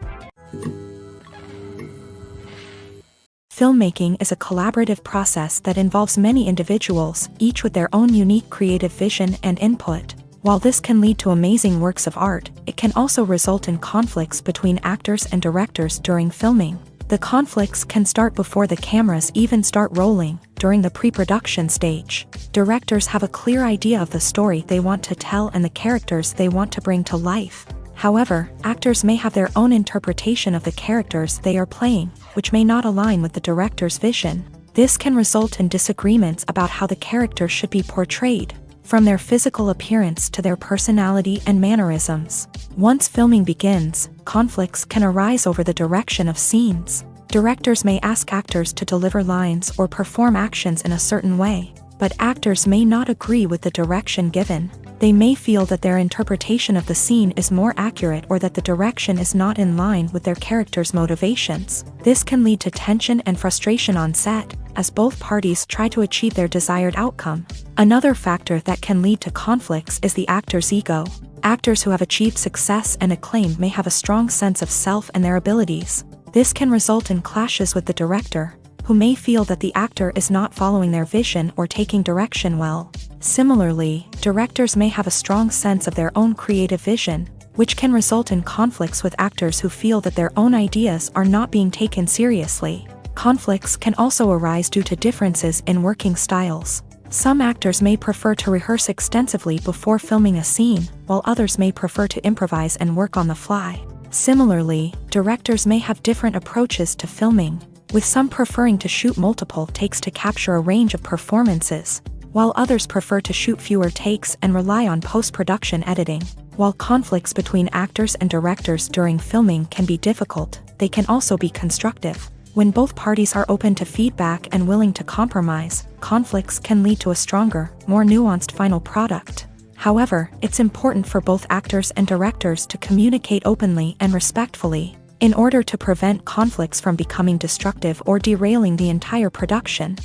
Filmmaking is a collaborative process that involves many individuals, each with their own unique creative vision and input. While this can lead to amazing works of art, it can also result in conflicts between actors and directors during filming. The conflicts can start before the cameras even start rolling, during the pre-production stage. Directors have a clear idea of the story they want to tell and the characters they want to bring to life. However, actors may have their own interpretation of the characters they are playing, which may not align with the director's vision. This can result in disagreements about how the character should be portrayed, from their physical appearance to their personality and mannerisms. Once filming begins, conflicts can arise over the direction of scenes. Directors may ask actors to deliver lines or perform actions in a certain way, but actors may not agree with the direction given. They may feel that their interpretation of the scene is more accurate or that the direction is not in line with their character's motivations. This can lead to tension and frustration on set, as both parties try to achieve their desired outcome. Another factor that can lead to conflicts is the actor's ego. Actors who have achieved success and acclaim may have a strong sense of self and their abilities. This can result in clashes with the director, who may feel that the actor is not following their vision or taking direction well. Similarly, directors may have a strong sense of their own creative vision, which can result in conflicts with actors who feel that their own ideas are not being taken seriously. Conflicts can also arise due to differences in working styles. Some actors may prefer to rehearse extensively before filming a scene, while others may prefer to improvise and work on the fly. Similarly, directors may have different approaches to filming, with some preferring to shoot multiple takes to capture a range of performances, while others prefer to shoot fewer takes and rely on post-production editing. While conflicts between actors and directors during filming can be difficult, they can also be constructive. When both parties are open to feedback and willing to compromise, conflicts can lead to a stronger, more nuanced final product. However, it's important for both actors and directors to communicate openly and respectfully, in order to prevent conflicts from becoming destructive or derailing the entire production.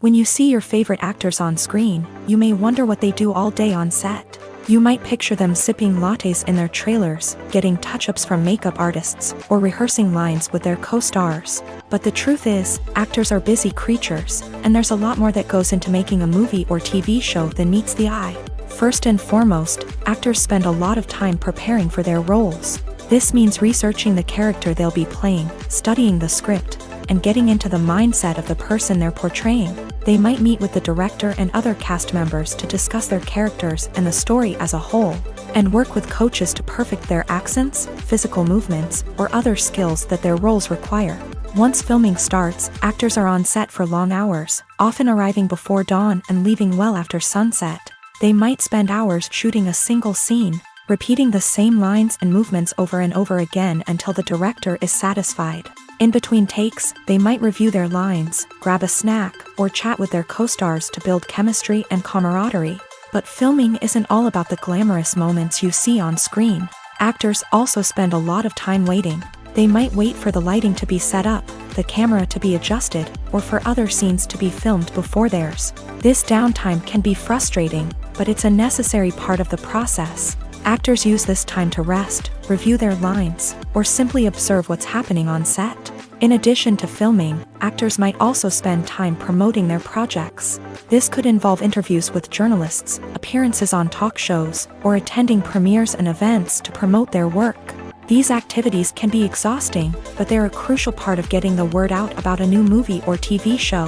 When you see your favorite actors on screen, you may wonder what they do all day on set. You might picture them sipping lattes in their trailers, getting touch-ups from makeup artists, or rehearsing lines with their co-stars. But the truth is, actors are busy creatures, and there's a lot more that goes into making a movie or TV show than meets the eye. First and foremost, actors spend a lot of time preparing for their roles. This means researching the character they'll be playing, studying the script, and getting into the mindset of the person they're portraying. They might meet with the director and other cast members to discuss their characters and the story as a whole, and work with coaches to perfect their accents, physical movements, or other skills that their roles require. Once filming starts, actors are on set for long hours, often arriving before dawn and leaving well after sunset. They might spend hours shooting a single scene, repeating the same lines and movements over and over again until the director is satisfied. In between takes, they might review their lines, grab a snack, or chat with their co-stars to build chemistry and camaraderie. But filming isn't all about the glamorous moments you see on screen. Actors also spend a lot of time waiting. They might wait for the lighting to be set up, the camera to be adjusted, or for other scenes to be filmed before theirs. This downtime can be frustrating, but it's a necessary part of the process. Actors use this time to rest, review their lines, or simply observe what's happening on set. In addition to filming, actors might also spend time promoting their projects. This could involve interviews with journalists, appearances on talk shows, or attending premieres and events to promote their work. These activities can be exhausting, but they're a crucial part of getting the word out about a new movie or TV show.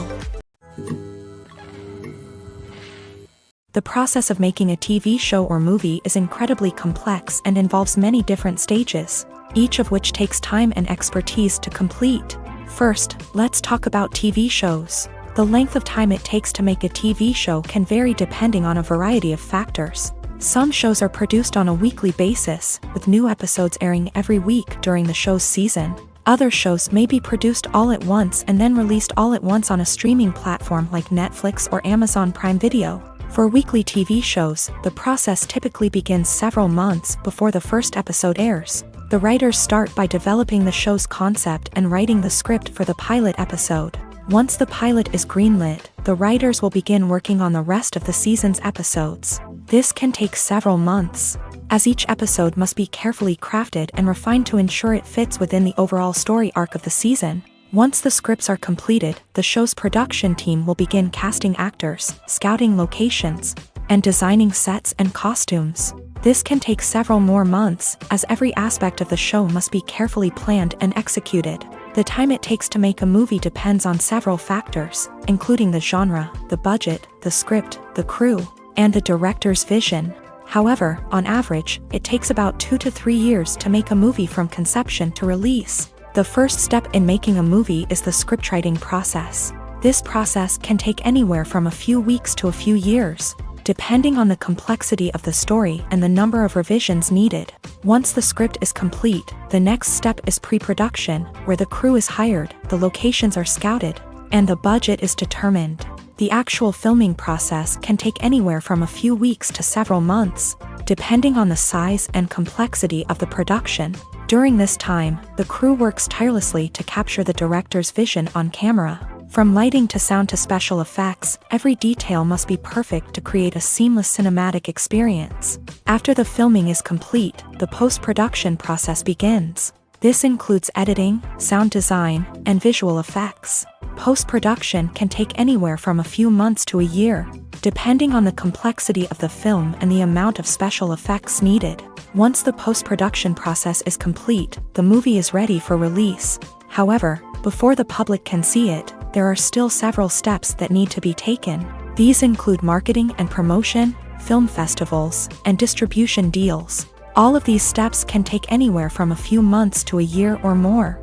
The process of making a TV show or movie is incredibly complex and involves many different stages, each of which takes time and expertise to complete. First, let's talk about TV shows. The length of time it takes to make a TV show can vary depending on a variety of factors. Some shows are produced on a weekly basis, with new episodes airing every week during the show's season. Other shows may be produced all at once and then released all at once on a streaming platform like Netflix or Amazon Prime Video. For weekly TV shows, the process typically begins several months before the first episode airs. The writers start by developing the show's concept and writing the script for the pilot episode. Once the pilot is greenlit, the writers will begin working on the rest of the season's episodes. This can take several months, as each episode must be carefully crafted and refined to ensure it fits within the overall story arc of the season. Once the scripts are completed, the show's production team will begin casting actors, scouting locations, and designing sets and costumes. This can take several more months, as every aspect of the show must be carefully planned and executed. The time it takes to make a movie depends on several factors, including the genre, the budget, the script, the crew, and the director's vision. However, on average, it takes about 2 to 3 years to make a movie from conception to release. The first step in making a movie is the scriptwriting process. This process can take anywhere from a few weeks to a few years, depending on the complexity of the story and the number of revisions needed. Once the script is complete, the next step is pre-production, where the crew is hired, the locations are scouted, and the budget is determined. The actual filming process can take anywhere from a few weeks to several months, depending on the size and complexity of the production. During this time, the crew works tirelessly to capture the director's vision on camera. From lighting to sound to special effects, every detail must be perfect to create a seamless cinematic experience. After the filming is complete, the post-production process begins. This includes editing, sound design, and visual effects. Post-production can take anywhere from a few months to a year, depending on the complexity of the film and the amount of special effects needed. Once the post-production process is complete, the movie is ready for release. However, before the public can see it, there are still several steps that need to be taken. These include marketing and promotion, film festivals, and distribution deals. All of these steps can take anywhere from a few months to a year or more.